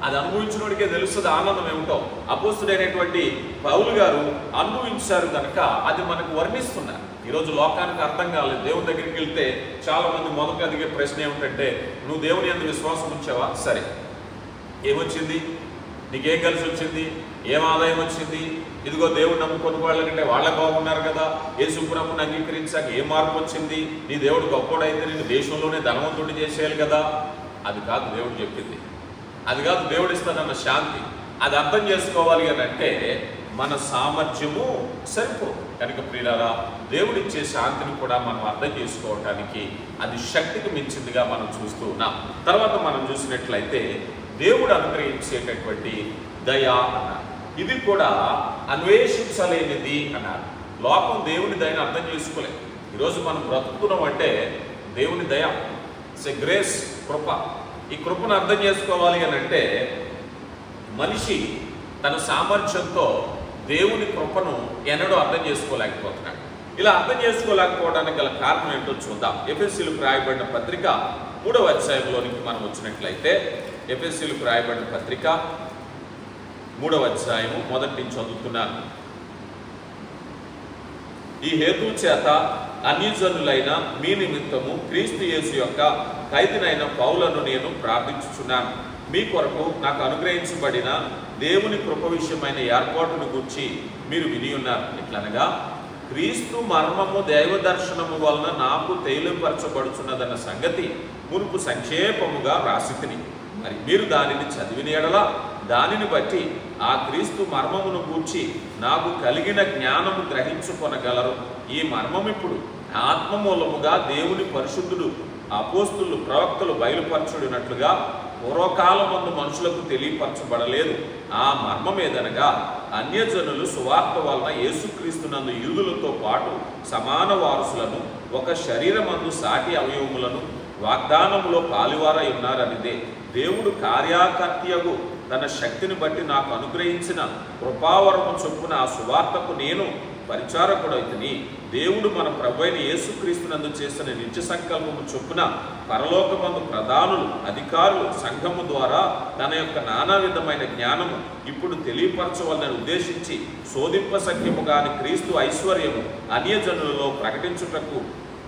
అది అనుభవించినోడికే తెలుస్తుంది ఆనందం ఏమిటో. అపోస్తుడైనటువంటి పౌలు గారు అనుభవించారు కనుక అది మనకు వర్ణిస్తున్నారు. ఈరోజు లోకానికి అర్థం కాలేదు. దేవుని దగ్గరికి వెళ్తే చాలా మంది మొదట అడిగే ప్రశ్న ఏమిటంటే, నువ్వు దేవుని యందు విశ్వాసం ఉంచావా? సరే, ఏమొచ్చింది? నీకేం కలిసి వచ్చింది? ఏం ఆదాయం వచ్చింది? ఇదిగో దేవుడు నమ్ముకొని వాళ్ళకంటే వాళ్ళే బాగున్నారు కదా, యేసు ప్రభువుని అంగీకరించాక ఏ మార్పు వచ్చింది? నీ దేవుడు గొప్పోడైతే నేను దేశంలోనే ధనవంతుడిని చేసేయాలి కదా. అది కాదు దేవుడు చెప్పింది, అది కాదు దేవుడు ఇస్తానన్న శాంతి. అది అర్థం చేసుకోవాలి అని అంటే మన సామర్థ్యము సరిపోదు. కనుక ప్రియులారా, దేవుడిచ్చే శాంతిని కూడా మనం అర్థం చేసుకోవటానికి అది శక్తికి మించిందిగా మనం చూస్తూ ఉన్నాం. తర్వాత మనం చూసినట్లయితే దేవుడు అనుగ్రహించేటటువంటి దయ అన్నారు. ఇది కూడా అన్వేషించలేనిది అన్నారు. లోకం దేవుని దయను అర్థం చేసుకోలేదు. ఈరోజు మనం బ్రతుకుతున్నాం అంటే దేవుని దయ, ఇట్స్ ఎ గ్రేస్, కృప. ఈ కృపను అర్థం చేసుకోవాలి అని అంటే మనిషి తన సామర్థ్యంతో దేవుని కృపను ఎన్నడూ అర్థం చేసుకోలేకపోతున్నాడు. ఇలా అర్థం చేసుకోలేకపోవడానికి గల కారణం ఏంటో చూద్దాం. ఎఫెసీయులకు రాయబడిన పత్రిక 3వ అధ్యాయంలోనికి మనం వచ్చినట్లయితే, ఎఫెసీయులకు రాయబడిన పత్రిక 3వ అధ్యాయము 1 నుంచి చదువుతున్నాను. ఈ హేతు చేత అన్యజనులైన మీ నిమిత్తము క్రీస్తు యేసు యొక్క ఖైదీనైన పౌలను నేను ప్రార్థించుచున్నాను. మీ కొరకు నాకు అనుగ్రహించబడిన దేవుని కృప విషయమైన ఏర్పాటును గూర్చి మీరు విని ఉన్నారు. ఎట్లనగా, క్రీస్తు మర్మము దైవ దర్శనము వలన నాకు తేలింపరచబడుచున్నదన్న సంగతి మునుపు సంక్షేపముగా రాసితిని. మరి మీరు దానిని చదివిన ఎడల దానిని బట్టి ఆ క్రీస్తు మర్మమును గూర్చి నాకు కలిగిన జ్ఞానము గ్రహించుకొనగలరు. ఈ మర్మం ఇప్పుడు ఆత్మ మూలముగా దేవుని పరిశుద్ధుడు అపోస్తులు ప్రవక్తలు బయలుపరచుడినట్లుగా పూర్వకాలమందు మనుషులకు తెలియపరచబడలేదు. ఆ మర్మమేదనగా అన్యజనులు సువార్త వలన యేసుక్రీస్తునందు యూదులతో పాటు సమాన వారసులను, ఒక శరీరమందు సాటి అవయవములను వాగ్దానములో పాలివారై ఉన్నారనిదే. దేవుడు కార్యకర్తయగు తన శక్తిని బట్టి నాకు అనుగ్రహించిన కృపావరము చొప్పున ఆ సువార్తకు నేను పరిచారకుడైతిని. దేవుడు మన ప్రభువైన యేసుక్రీస్తునందు చేసిన నిత్య సంకల్పము చొప్పున పరలోకమందు ప్రధానులు, అధికారులు, సంఘము ద్వారా తన యొక్క నానా విధమైన జ్ఞానము ఇప్పుడు తెలియపరచవలనని ఉద్దేశించి శోధింపశక్యము కాని క్రీస్తు ఐశ్వర్యము అన్యజనులలో ప్రకటించుటకు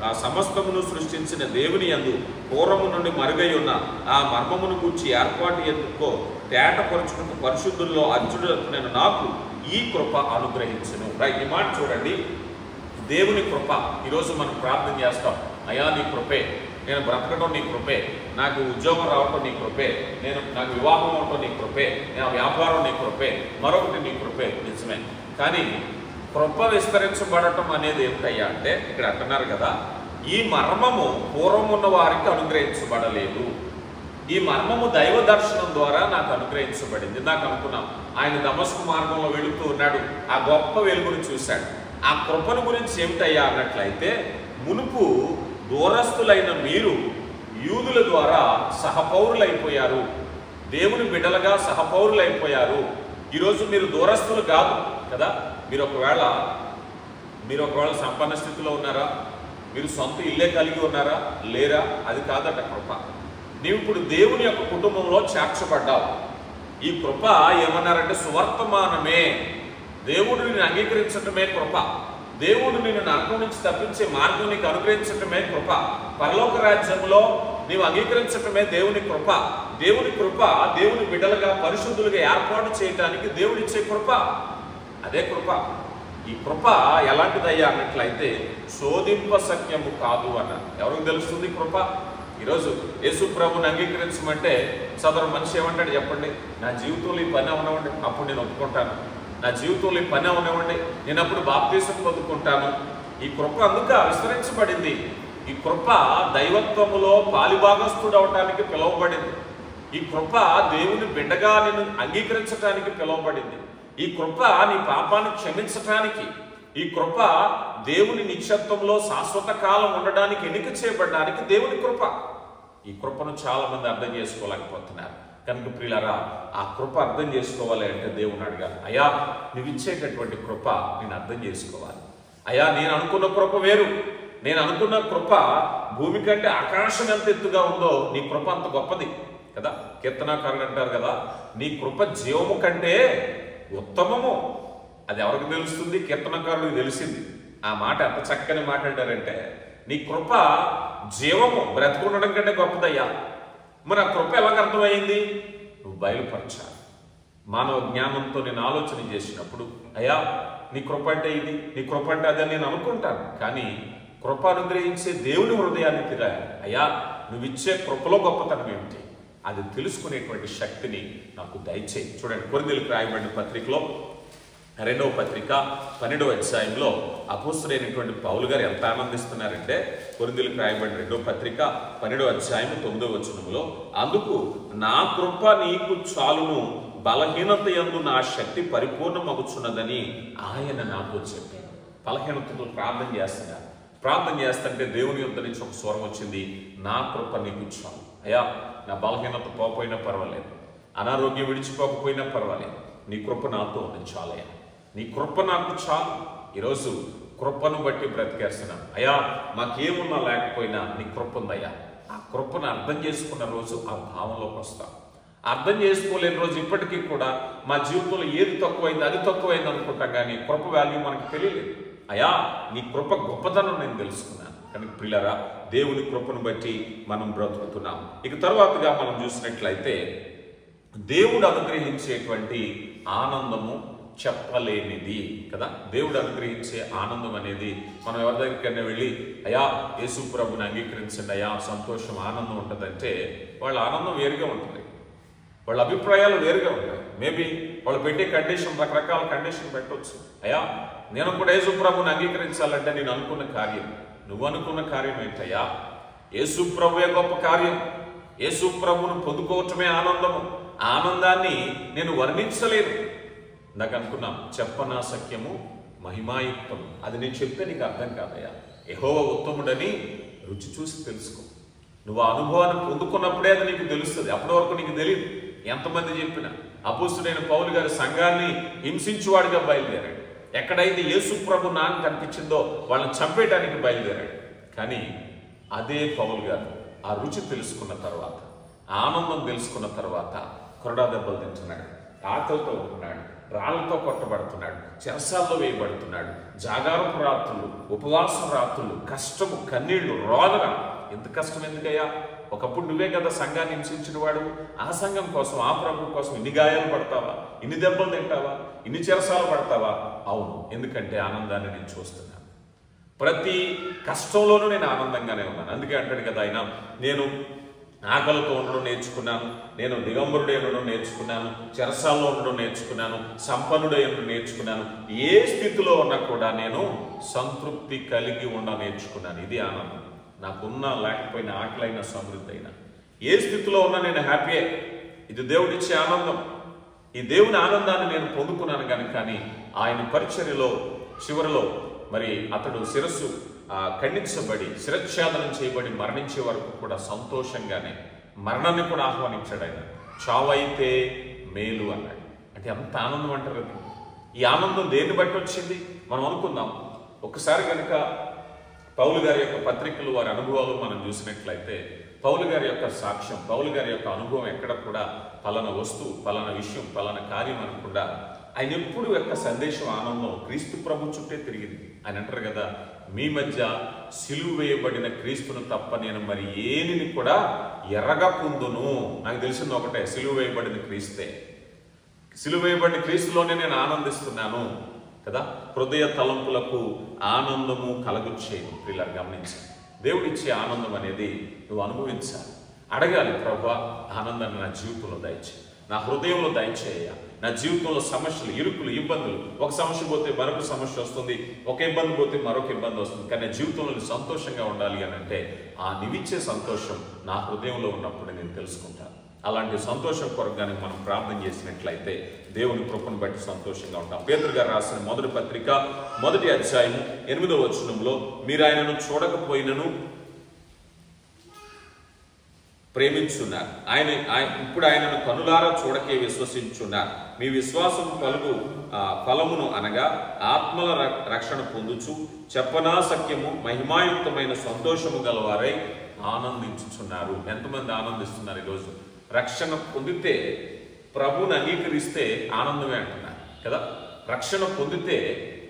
ఆ సమస్తమును సృష్టించిన దేవుని యందు పూర్వము నుండి మరుగై ఉన్న ఆ మర్మమును గూర్చి ఏర్పాటు ఎందుకో తేటపరచుటకు పరిశుద్ధుల్లో అర్జునుడైన నాకు ఈ కృప అనుగ్రహించును. రైట్, ఈ మాట చూడండి. దేవుని కృప. ఈరోజు మనం ప్రార్థన చేస్తాం, అయ్యా నీ కృపే, నేను బ్రతకడం నీ కృపే, నాకు ఉద్యోగం రావటం నీ కృపే, నాకు వివాహం అవటం నీ కృపే, నా వ్యాపారం నీ కృపే, మరొకటి నీ కృపే. నిజమే. కానీ కృప విస్తరించబడటం అనేది ఏమిటయ్యా అంటే ఇక్కడ అంటున్నారు కదా, ఈ మర్మము పూర్వం ఉన్న వారికి అనుగ్రహించబడలేదు. ఈ మర్మము దైవ దర్శనం ద్వారా నాకు అనుగ్రహించబడింది. నాకు అనుకున్నాం, ఆయన దమస్కు మార్గంలో వెళుతూ ఉన్నాడు, ఆ గొప్ప వెలుగును చూశాడు. ఆ కృపను గురించి ఏమిటయ్యా అన్నట్లయితే, మునుపు దూరస్తులైన మీరు యూదుల ద్వారా సహపౌరులైపోయారు, దేవుని బిడ్డలుగా సహపౌరులైపోయారు. ఈరోజు మీరు దూరస్తులు కాదు కదా. మీరు ఒకవేళ సంపన్న స్థితిలో ఉన్నారా, మీరు సొంత ఇల్లే కలిగి ఉన్నారా, లేరా, అది కాదట కృప. నీవు ఇప్పుడు దేవుని యొక్క కుటుంబంలో చేర్చబడ్డావు. ఈ కృప ఏమన్నారంటే సువర్తమానమే. దేవుడు నిన్ను అంగీకరించటమే కృప. దేవుడు నిన్ను నరకం నుంచి తప్పించే మార్గం నీకు అనుగ్రహించటమే కృప. పరలోక రాజ్యంలో నీవు అంగీకరించటమే దేవుని కృప. దేవుని కృప దేవుని బిడ్డలుగా పరిశుద్ధులుగా ఏర్పాటు చేయటానికి దేవుడిచ్చే కృప, అదే కృప. ఈ కృప ఎలాంటిదయ్యా అన్నట్లయితే శోధింపశక్యము కాదు అన్నారు. ఎవరికి తెలుస్తుంది కృప? ఈరోజు యేసు ప్రభుని అంగీకరించమంటే సదరు మనిషి ఏమంటాడు చెప్పండి? నా జీవితంలో ఈ పని అవనివ్వండి, అప్పుడు నేను ఒప్పుకుంటాను. నా జీవితంలో ఈ పని అవనివ్వండి, నేను అప్పుడు బాప్తీసం పొందుకుంటాను. ఈ కృప అందుక విస్తరించబడింది. ఈ కృప దైవత్వములో పాలిభాగస్థుడు అవటానికి పిలువబడింది. ఈ కృప దేవుని బిడ్డగా నిన్ను అంగీకరించడానికి పిలువబడింది. ఈ కృప నీ పాపాన్ని క్షమించటానికి, ఈ కృప దేవుని నిత్యత్వంలో శాశ్వత కాలం ఉండడానికి, ఎన్నిక చేయబడడానికి దేవుని కృప. ఈ కృపను చాలా మంది అర్థం చేసుకోలేకపోతున్నారు. కనుక ప్రియులారా, ఆ కృప అర్థం చేసుకోవాలి అంటే దేవుని అడగాలి, అయ్యా నువ్వు ఇచ్చేటటువంటి కృప నేను అర్థం చేసుకోవాలి. అయ్యా నేను అనుకున్న కృప వేరు, నేను అనుకున్న కృప భూమి కంటే ఆకాశం ఎంత ఎత్తుగా ఉందో నీ కృప అంత గొప్పది కదా. కీర్తనాకారులు అంటారు కదా, నీ కృప జీవము కంటే ఉత్తమము. అది ఎవరికి తెలుస్తుంది? కీర్తనకారులకు తెలిసింది. ఆ మాట ఎంత చక్కని మాట్లాడారంటే, నీ కృప జీవము, బ్రతుకుండడం కంటే గొప్పదయ్యా. మరి ఆ కృప ఎలాగ అర్థమైంది? నువ్వు బయలుపరచాలి. మానవ జ్ఞానంతో నేను ఆలోచన చేసినప్పుడు, అయ్యా నీ కృప అంటే ఇది, నీ కృప అంటే అదే నేను అనుకుంటాను. కానీ కృప అనుగ్రహించే దేవుని హృదయాన్ని తిరాలి. అయ్యా నువ్వు ఇచ్చే కృపలో గొప్పతనం ఏమిటి, అది తెలుసుకునేటువంటి శక్తిని నాకు దయచేయి. చూడండి, కొరింథీయులకు రాయబడిన పత్రికలో 2వ పత్రిక 12వ అధ్యాయంలో అపోస్తలుడైనటువంటి పౌలు గారు ఎంత ఆనందిస్తున్నారంటే, కొరింథీయులకు రాయబడిన 2వ పత్రిక 12వ అధ్యాయం 9వ వచనంలో, అందుకు నా కృప నీకు చాలును, బలహీనత యందు నా శక్తి పరిపూర్ణమగుచున్నదని ఆయన నాతో చెప్పారు. బలహీనతతో ప్రార్థన చేస్తున్నారు. ప్రార్థన చేస్తుంటే దేవుని యొద్ద నుంచి ఒక స్వరం వచ్చింది, నా కృప నీకు చాలు. అయ్యా నా బలహీనత పోకపోయినా పర్వాలేదు, అనారోగ్యం విడిచిపోకపోయినా పర్వాలేదు, నీ కృప నాతో ఉంది చాలయ్యా, నీ కృప నాకు చాలు. ఈరోజు కృపను బట్టి బ్రతికేస్తున్నాను. అయ్యా మాకేమున్నా లేకపోయినా నీ కృప ఉందయ్యా. ఆ కృపను అర్థం చేసుకున్న రోజు ఆ భావంలోకి వస్తాం. అర్థం చేసుకోలేని రోజు ఇప్పటికీ కూడా మా జీవితంలో ఏది తక్కువైంది అది తక్కువైంది అనుకుంటాం, కానీ కృప వాల్యూ మనకు తెలియలేదు. అయ్యా నీ కృప గొప్పతనం నేను తెలుసుకున్నాను. కనుక ప్రియులారా, దేవుని కృపను బట్టి మనం బ్రతుకుతున్నాం. ఇక తర్వాతగా మనం చూసినట్లయితే, దేవుడు అనుగ్రహించేటువంటి ఆనందము చెప్పలేనిది కదా. దేవుడు అనుగ్రహించే ఆనందం అనేది మనం ఎవరి దగ్గరికైనా వెళ్ళి, అయ్యా యేసు ప్రభుని అంగీకరించండి అయ్యా సంతోషం ఆనందం ఉంటుందంటే, వాళ్ళ ఆనందం వేరుగా ఉంటుంది, వాళ్ళ అభిప్రాయాలు వేరుగా ఉంటాయి. మేబీ వాళ్ళు పెట్టే కండిషన్, రకరకాల కండిషన్ పెట్టవచ్చు. అయ్యా నేను కూడా యేసు ప్రభుని అంగీకరించాలంటే నేను అనుకున్న కార్యం, నువ్వు అనుకున్న కార్యం ఏంటయ్యా? యేసు ప్రభువే గొప్ప కార్యం. యేసు ప్రభువును పొందుకోవటమే ఆనందము. ఆ ఆనందాన్ని నేను వర్ణించలేను. నాకు అనుకున్నాం, చెప్పనా సఖ్యము మహిమాయుక్తం. అది నేను చెప్తే నీకు అర్థం కాదయ్యా. యెహోవా ఉత్తముడని రుచి చూసి తెలుసుకో. నువ్వు ఆ అనుభవాన్ని పొందుకున్నప్పుడే అది నీకు తెలుస్తుంది. అప్పటి వరకు నీకు తెలియదు. ఎంతమంది చెప్పినా అపోస్తుడైన పౌలు గారి సంఘాన్ని హింసించువాడిగా బయలుదేరాడు. ఎక్కడైతే యేసు ప్రభు నాన్న కనిపించిందో వాళ్ళని చంపేయడానికి బయలుదేరాడు. కానీ అదే పౌలు గారు ఆ రుచి తెలుసుకున్న తర్వాత, ఆనందం తెలుసుకున్న తర్వాత కొరడా దెబ్బలు తింటున్నాడు, ఆకలితో ఉంటున్నాడు, రాళ్లతో కొట్టబడుతున్నాడు, చెరసాల్లో వేయబడుతున్నాడు, జాగారపు రాత్రులు, ఉపవాస రాత్రులు, కష్టము, కన్నీళ్లు, రోదన. ఎంత కష్టం ఎందుకయ్యా? ఒకప్పుడు నువ్వే కదా సంఘాన్ని హింసించిన వాడు. ఆ సంఘం కోసం, ఆ ప్రభు కోసం ఇన్ని గాయాలు పడతావా? ఇన్ని దెబ్బలు తింటావా? ఇన్ని చెరసాలు పడతావా? అవును, ఎందుకంటే ఆనందాన్ని నేను చూస్తున్నాను. ప్రతి కష్టంలోనూ నేను ఆనందంగానే ఉన్నాను. అందుకే అంటాడు కదా ఆయన, నేను ఆకలితో ఉండడం నేర్చుకున్నాను, నేను దిగంబరుడై ఉండడం నేర్చుకున్నాను, చెరసాల్లో ఉండడం నేర్చుకున్నాను, సంపన్నుడై ఉండడం నేర్చుకున్నాను. ఏ స్థితిలో ఉన్నా కూడా నేను సంతృప్తి కలిగి ఉండ నేర్చుకున్నాను. ఇది ఆనందం. నాకున్నా లేకపోయినా, ఆకలైనా సమృద్ధి అయినా, ఏ స్థితిలో ఉన్నా నేను హ్యాపీయే. ఇది దేవుడిచ్చే ఆనందం. ఈ దేవుని ఆనందాన్ని నేను పొందుకున్నాను కనుక. కానీ ఆయన పరిచర్యలో చివరిలో మరి అతడు శిరస్సు ఖండించబడి, శిరచ్ఛేదనం చేయబడి మరణించే వరకు కూడా సంతోషంగానే మరణాన్ని కూడా ఆహ్వానించాడు ఆయన. చావైతే మేలు అన్నాడు. అంటే ఎంత ఆనందం అంటారు. ఈ ఆనందం దేన్ని బట్టి వచ్చింది మనం అనుకుందాం. ఒక్కసారి కనుక పౌలు గారి యొక్క పత్రికలు, వారి అనుభవాలు మనం చూసినట్లయితే, పౌలు గారి యొక్క సాక్ష్యం, పౌలు గారి యొక్క అనుభవం ఎక్కడ కూడా పలానా వస్తువు, పలానా విషయం, పలానా కార్యం అనకుండా ఆయన ఎప్పుడు యొక్క సందేశం, ఆనందం క్రీస్తు ప్రభు చుట్టే తిరిగింది. ఆయన అంటారు కదా, మీ మధ్య సిలువ వేయబడిన క్రీస్తును తప్ప నేను మరి ఏనిని కూడా ఎర్రగా పొందును. నాకు తెలిసింది ఒకటే, సిలువ వేయబడిన క్రీస్తే. సిలువ వేయబడిన క్రీస్తులోనే నేను ఆనందిస్తున్నాను కదా. హృదయ తలంపులకు ఆనందము కలగొచ్చేది. పిల్లలు గమనించాలి. దేవుడిచ్చే ఆనందం అనేది నువ్వు అనుభవించాలి. అడగాలి, ప్రభువా ఆనందాన్ని నా జీవితంలో దయచేయి, నా హృదయంలో దయచేయ. నా జీవితంలో సమస్యలు, ఇరుకులు, ఇబ్బందులు, ఒక సమస్య పోతే మరొక సమస్య వస్తుంది, ఒక ఇబ్బంది పోతే మరొక ఇబ్బంది వస్తుంది. కానీ నా జీవితంలో సంతోషంగా ఉండాలి అని అంటే ఆ నీవిచ్చే సంతోషం నా హృదయంలో ఉన్నప్పుడు నేను తెలుసుకుంటాను. అలాంటి సంతోషం కొరగానే మనం ప్రార్థన చేసినట్లయితే దేవుని కృపను బట్టి సంతోషంగా ఉంటాం. పేతురు గారు రాసిన మొదటి పత్రిక 1వ అధ్యాయం 8వ వచనంలో, మీరు ఆయనను చూడకపోయినను ప్రేమించున్నారు, ఇప్పుడు ఆయనను కనులారా చూడకే విశ్వసించున్నారు. మీ విశ్వాసం కలుగు ఫలమును అనగా ఆత్మల రక్షణ పొందుచు చెప్పనా సఖ్యము మహిమాయుక్తమైన సంతోషము గలవారై ఆనందించుచున్నారు. ఎంతమంది ఆనందిస్తున్నారు ఈరోజు? రక్షణ పొందితే, ప్రభువుని అంగీకరిస్తే ఆనందమే అంటున్నారు కదా. రక్షణ పొందితే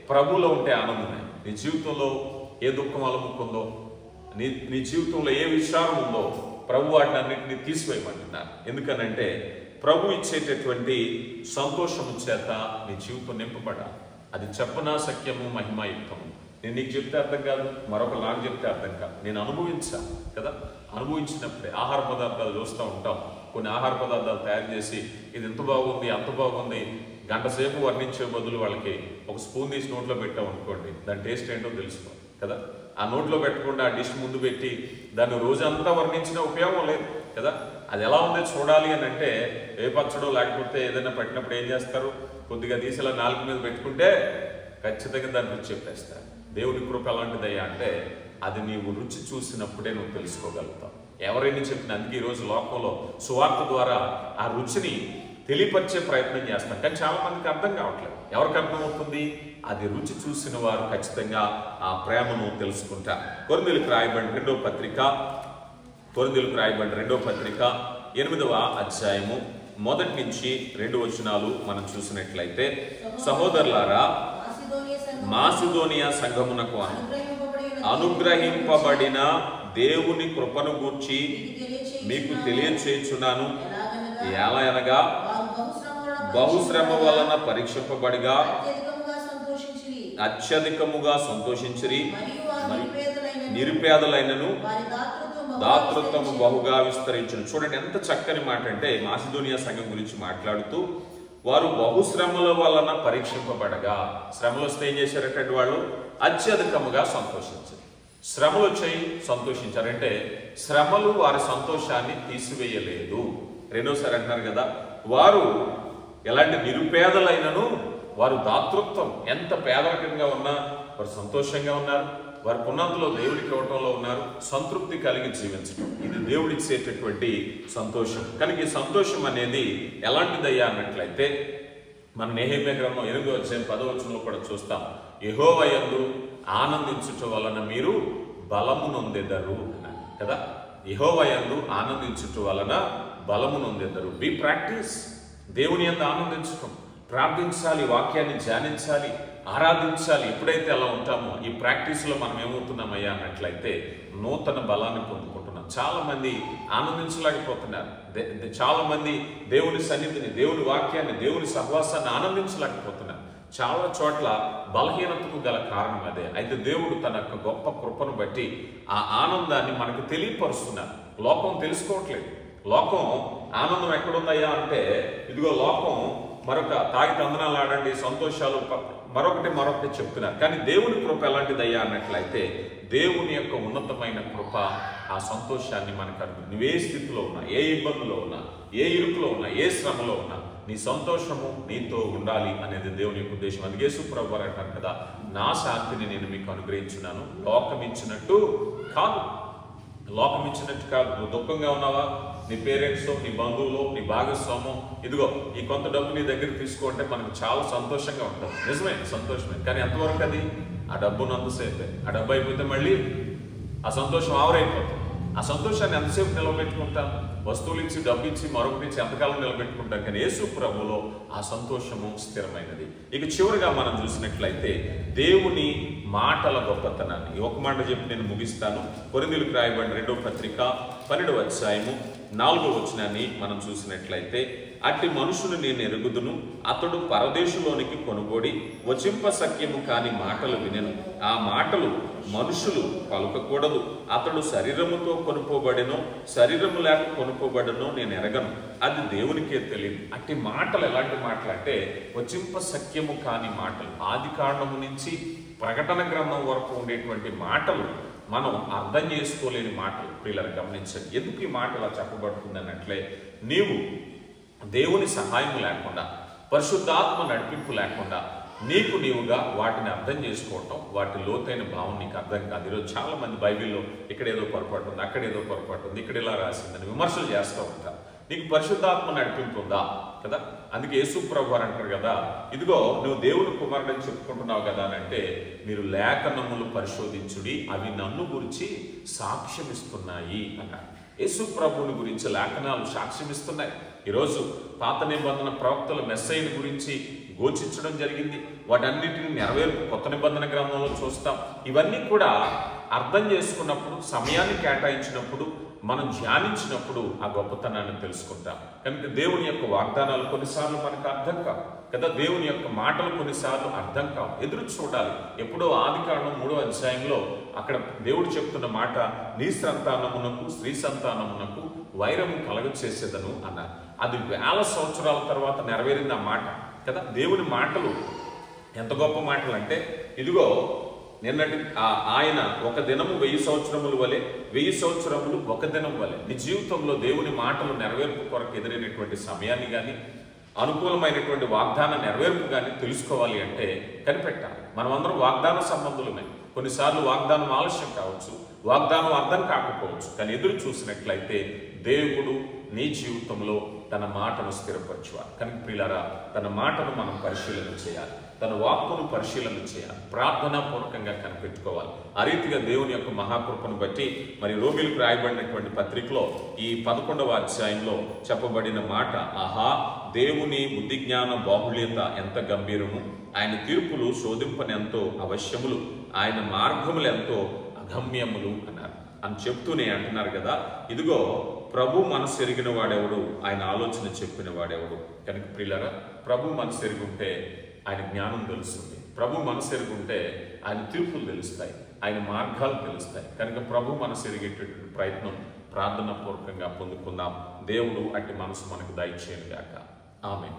ప్రభువులో ఉంటే ఆనందమే. నీ జీవితంలో ఏ దుఃఖం అలముకుందో, నీ జీవితంలో ఏ విచారం ఉందో ప్రభు వాటిని అన్నింటినీ తీసివేయమంటున్నారు. ఎందుకనంటే ప్రభు ఇచ్చేటటువంటి సంతోషము చేత నీ జీవితం నింపబడాలి. అది చెప్పనా సఖ్యము మహిమాయుక్తము. నేను నీకు చెప్తే అర్థం కాదు, మరొక నాకు చెప్తే అర్థం కాదు. నేను అనుభవించాను కదా. అనుభవించినప్పుడే ఆహార పదార్థాలు చూస్తూ ఉంటాం. కొన్ని ఆహార పదార్థాలు తయారు చేసి ఇది ఎంత బాగుంది, అంత బాగుంది, గంట సేపు వర్ణించే బదులు వాళ్ళకి ఒక స్పూన్ తీసి నోట్లో పెట్టాం అనుకోండి, దాని టేస్ట్ ఏంటో తెలుసుకో కదా. ఆ నోట్లో పెట్టకుండా ఆ డిష్ ముందు పెట్టి దాన్ని రోజంతా వర్ణించిన ఉపయోగం లేదు కదా. అది ఎలా ఉందో చూడాలి అని అంటే ఏ పచ్చడో లేకపోతే ఏదైనా పెట్టినప్పుడు ఏం చేస్తారు, కొద్దిగా తీసి ఇలా నాలుగు మీద పెట్టుకుంటే ఖచ్చితంగా దాని రుచి చెప్పేస్తారు. దేవుని కృప ఎలాంటిదయ్యా అంటే అది నీవు రుచి చూసినప్పుడే నువ్వు తెలుసుకోగలుగుతావు. ఎవరైనా చెప్పిన. అందుకే ఈరోజు లోకంలో సువార్త ద్వారా ఆ రుచిని తెలియపరిచే ప్రయత్నం చేస్తాం. కానీ చాలా మందికి అర్థం కావట్లేదు. ఎవరికి అర్థమవుతుంది? అది రుచి చూసిన వారు ఖచ్చితంగా ఆ ప్రేమను తెలుసుకుంటారు. కొరింథీయులకు రాయబడిన రెండవ పత్రిక 8వ అధ్యాయము 1 నుంచి 2 వచనాలు మనం చూసినట్లయితే, సహోదరులారా, మాసిదోనియా సంఘమునకు అనుగ్రహింపబడిన దేవుని కృపను గూర్చి మీకు తెలియచేయుచున్నాను. ఎలా అనగా బహుశ్రమ వలన పరీక్షింపబడిగా అత్యధికముగా సంతోషించిరి, నిరుపేదలైనను దాతృత్వము బహుగా విస్తరించును. చూడండి ఎంత చక్కని మాట అంటే, మాసిదోనియా సంఘం గురించి మాట్లాడుతూ, వారు బహుశ్రమల వలన పరీక్షింపబడగా, శ్రమలు వస్తే ఏం చేశారటంటే వాళ్ళు అత్యధికముగా సంతోషించారు. శ్రమలు వచ్చాయి, సంతోషించారంటే శ్రమలు వారి సంతోషాన్ని తీసివేయలేదు. రెండోసారి అంటున్నారు కదా, వారు ఎలాంటి నిరుపేదలైనను వారు దాతృత్వం, ఎంత పేదరికంగా ఉన్నా వారు సంతోషంగా ఉన్నారు. వారి పునాదులో దేవుడికి ఇవ్వటంలో ఉన్నారు. సంతృప్తి కలిగి జీవించడం, ఇది దేవుడిచ్చేటటువంటి సంతోషం. కనుక ఈ సంతోషం అనేది ఎలాంటిదయ్యా అన్నట్లయితే మన నెహెమ్యా గ్రంథం 8వ అధ్యాయం 10వ వచనంలో కూడా చూస్తాం. యెహోవా యందు ఆనందించుట వలన మీరు బలము నొందెదరు కదా. యెహోవా యందు ఆనందించుట వలన బలము నొందెదరు. బి ప్రాక్టీస్, దేవుని యందు ఆనందించటం, ప్రార్థించాలి, వాక్యాన్ని ధ్యానించాలి, ఆరాధించాలి. ఎప్పుడైతే అలా ఉంటామో ఈ ప్రాక్టీస్లో మనం ఏమవుతున్నామయ్యా అన్నట్లయితే నూతన బలాన్ని పొందుకుంటున్నాం. చాలా మంది ఆనందించలేకపోతున్నారు. చాలా మంది దేవుని సన్నిధిని, దేవుని వాక్యాన్ని, దేవుని సహవాసాన్ని ఆనందించలేకపోతున్నారు. చాలా చోట్ల బలహీనతకు గల కారణం అదే. అయితే దేవుడు తన యొక్క గొప్ప కృపను బట్టి ఆ ఆనందాన్ని మనకు తెలియపరుస్తున్నారు. లోకం తెలుసుకోవట్లేదు. లోకం ఆనందం ఎక్కడుందయ్యా అంటే ఇదిగో లోకం మరొక తాగి తందనాలు ఆడండి, సంతోషాలు మరొకటి చెప్తున్నారు. కానీ దేవుని కృప ఎలాంటిదయ్యా అన్నట్లయితే దేవుని యొక్క ఉన్నతమైన కృప ఆ సంతోషాన్ని మనకు అనుకుంది. నువ్వే స్థితిలో ఉన్నా, ఏ ఇబ్బందులో ఉన్నా, ఏ ఇరుకులో ఉన్నా, ఏ శ్రమలో ఉన్నా నీ సంతోషము నీతో ఉండాలి అనేది దేవుని యొక్క ఉద్దేశం. అందుకే యేసు ప్రభువు వారు అంటారు కదా, నా శాంతిని నేను మీకు అనుగ్రహించున్నాను, లోకం ఇచ్చినట్టు కాదు. లోకం ఇచ్చినట్టు కాదు. నువ్వు దుఃఖంగా ఉన్నావా, నీ పేరెంట్స్, నీ బంధువులు, నీ భాగస్వామ్యం, ఇదిగో ఈ కొంత డబ్బు నీ దగ్గర తీసుకుంటే మనకు చాలా సంతోషంగా ఉంటుంది. నిజమే, సంతోషమే. కానీ ఎంతవరకు అది? ఆ డబ్బు నంతసేపే. ఆ డబ్బు అయిపోతే మళ్ళీ ఆ సంతోషం ఆవరైపోతుంది. ఆ సంతోషాన్ని ఎంతసేపు నిలబెట్టుకుంటాం? వస్తువులు ఇచ్చి, డబ్బు ఇచ్చి, మరొకటి ఇచ్చి ఎంతకాలం నిలబెట్టుకుంటాం. కానీ యేసు ప్రభువులో ఆ సంతోషము స్థిరమైనది. ఇక చివరిగా మనం చూసినట్లయితే దేవుని మాటల గొప్పతనాన్ని ఒక మాట చెప్పి నేను ముగిస్తాను. కొరింథీయులకు రాయబడిన 2వ పత్రిక 12వ అధ్యాయము 4వ వచనాన్ని మనం చూసినట్లయితే, అట్టి మనుషులు నేను ఎరుగుదును, అతడు పరదేశంలోనికి కొనుగోడి వచింప సఖ్యము కాని మాటలు వినెను. ఆ మాటలు మనుషులు పలుకకూడదు. అతడు శరీరముతో కొనుక్కోబడినో శరీరము లేక కొనుక్కోబడినో నేను ఎరగను, అది దేవునికే తెలియదు. అట్టి మాటలు ఎలాంటి మాటలు అంటే వచింప సఖ్యము కాని మాటలు. ఆది కాండము నుంచి ప్రకటన గ్రంథం వరకు ఉండేటువంటి మాటలు మనం అర్థం చేసుకోలేని మాటలు. ప్రియులను గమనించండి. ఎందుకు ఈ మాట అలా చెప్పబడుతుంది అన్నట్లే, నీవు దేవుని సహాయం లేకుండా, పరిశుద్ధాత్మ నడిపింపు లేకుండా నీకు నీవుగా వాటిని అర్థం చేసుకోవటం, వాటి లోతైన భావం నీకు అర్థం కాదు. ఈరోజు చాలా మంది బైబిల్లో ఇక్కడేదో పొరపాటు ఉంది, అక్కడేదో పొరపాటు ఉంది, ఇక్కడ ఇలా రాసిందని విమర్శలు చేస్తూ ఉంటారు. నీకు పరిశుద్ధాత్మ నడిపింపు ఉందా కదా? అందుకే యేసు ప్రభువు వారు అంటారు కదా, ఇదిగో నువ్వు దేవుని కుమారుడని చెప్పుకుంటున్నావు కదా అని అంటే, మీరు లేఖనములు పరిశోధించుడి, అవి నన్ను గురించి సాక్ష్యమిస్తున్నాయి అన్నారు. యేసు ప్రభువుని గురించి లేఖనాలు సాక్ష్యమిస్తున్నాయి. ఈరోజు పాత నిబంధన ప్రవక్తల మెస్సయ్యను గురించి ఘోషించడం జరిగింది. వాటన్నిటిని నెరవేర్పు కొత్త నిబంధన గ్రంథంలో చూస్తాం. ఇవన్నీ కూడా అర్థం చేసుకున్నప్పుడు, సమయాన్ని కేటాయించినప్పుడు, మనం ధ్యానించినప్పుడు ఆ గొప్పతనాన్ని తెలుసుకుంటాం. కనుక దేవుని యొక్క వాగ్దానాలు కొన్నిసార్లు మనకు అర్థం కావు కదా, దేవుని యొక్క మాటలు కొన్నిసార్లు అర్థం కావు. ఎదురు చూడాలి. ఎప్పుడో ఆదికాండం 3వ అధ్యాయంలో అక్కడ దేవుడు చెప్తున్న మాట, నీ సంతానమునకు స్త్రీ సంతానమునకు వైరము కలగ చేసేదను అన్నారు. అది 1000 సంవత్సరాల తర్వాత నెరవేరింది ఆ మాట కదా. దేవుని మాటలు ఎంత గొప్ప మాటలు అంటే, ఇదిగో నిన్నటి ఆయన ఒక దినము 1000 సంవత్సరముల వలె, 1000 సంవత్సరములు ఒక దినం వలె. నీ జీవితంలో దేవుని మాటలు నెరవేర్పు కొరకు ఎదురైనటువంటి సమయాన్ని కానీ, అనుకూలమైనటువంటి వాగ్దాన నెరవేర్పు కానీ తెలుసుకోవాలి అంటే కనిపెట్టాలి. మనమందరం వాగ్దాన సంబంధులమే. కొన్నిసార్లు వాగ్దానం ఆలస్యం కావచ్చు, వాగ్దానం అర్థం కాకపోవచ్చు. కానీ ఎదురు చూసినట్లయితే దేవుడు నీ జీవితంలో తన మాటను స్థిరపరచువాలి. కనుక ప్రియులారా, తన మాటను మనం పరిశీలన చేయాలి, తన వాక్కును పరిశీలన చేయాలి, ప్రార్థనాపూర్వకంగా కనిపెట్టుకోవాలి. ఆ రీతిగా దేవుని యొక్క మహాకృపను బట్టి మరి రోమీయులకు రాయబడినటువంటి పత్రికలో ఈ 11వ అధ్యాయంలో చెప్పబడిన మాట, ఆహా దేవుని బుద్ధి జ్ఞాన బాహుళ్యత ఎంత గంభీరము, ఆయన తీర్పులు శోధింపనెంతో అవశ్యములు, ఆయన మార్గములు ఎంతో అగమ్యములు అన్నారు అని చెప్తూనే అంటున్నారు కదా. ఇదిగో ప్రభు మనసు ఎరిగిన వాడెవడు, ఆయన ఆలోచన చెప్పిన వాడెవడు. కనుక ప్రియులారా, ప్రభు మనసు ఎరిగి ఉంటే ఆయన జ్ఞానం తెలుస్తుంది. ప్రభు మనసు ఎరిగి ఉంటే ఆయన తీర్పులు తెలుస్తాయి, ఆయన మార్గాలు తెలుస్తాయి. కనుక ప్రభు మనసు ఎరిగేటటువంటి ప్రయత్నం ప్రార్థనా పూర్వకంగా పొందుకుందాం. దేవుడు అట్టి మనసు మనకు దయచేయను గాక. ఆమేన్.